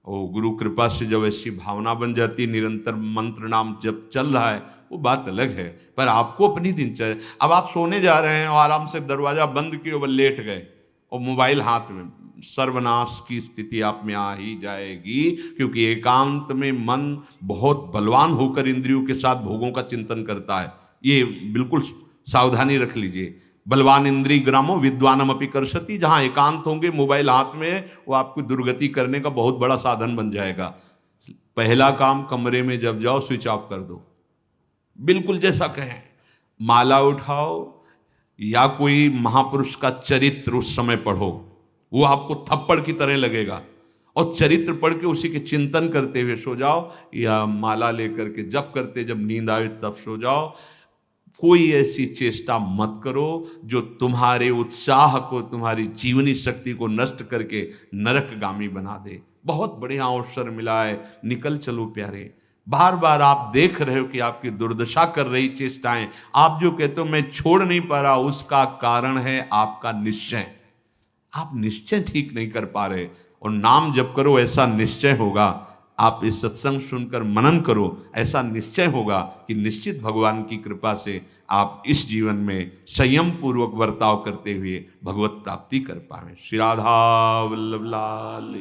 और गुरु कृपा से जब ऐसी भावना बन जाती, निरंतर मंत्र नाम जब चल रहा है, वो बात अलग है। पर आपको अपनी दिनचर्या, अब आप सोने जा रहे हैं और आराम से दरवाजा बंद किए और लेट गए और मोबाइल हाथ में, सर्वनाश की स्थिति आप में आ ही जाएगी। क्योंकि एकांत में मन बहुत बलवान होकर इंद्रियों के साथ भोगों का चिंतन करता है। ये बिल्कुल सावधानी रख लीजिए। बलवान इंद्रिय ग्रामो विद्वानम अपि कर्षति, जहाँ एकांत होंगे, मोबाइल हाथ में, वो आपको दुर्गति करने का बहुत बड़ा साधन बन जाएगा। पहला काम, कमरे में जब जाओ स्विच ऑफ कर दो, बिल्कुल जैसा कहें। माला उठाओ या कोई महापुरुष का चरित्र उस समय पढ़ो, वो आपको थप्पड़ की तरह लगेगा, और चरित्र पढ़ के उसी के चिंतन करते हुए सो जाओ, या माला लेकर के जप करते जब नींद आए तब सो जाओ। कोई ऐसी चेष्टा मत करो जो तुम्हारे उत्साह को, तुम्हारी जीवनी शक्ति को नष्ट करके नरकगामी बना दे। बहुत बढ़िया अवसर मिला है, निकल चलो प्यारे। बार बार आप देख रहे हो कि आपकी दुर्दशा कर रही चेष्टाएं, आप जो कहते हो मैं छोड़ नहीं पा रहा, उसका कारण है आपका निश्चय। आप निश्चय ठीक नहीं कर पा रहे, और नाम जप करो, ऐसा निश्चय होगा। आप इस सत्संग सुनकर मनन करो, ऐसा निश्चय होगा कि निश्चित भगवान की कृपा से आप इस जीवन में संयम पूर्वक बर्ताव करते हुए भगवत प्राप्ति कर पाएं। श्री राधा वल्लभ लाल।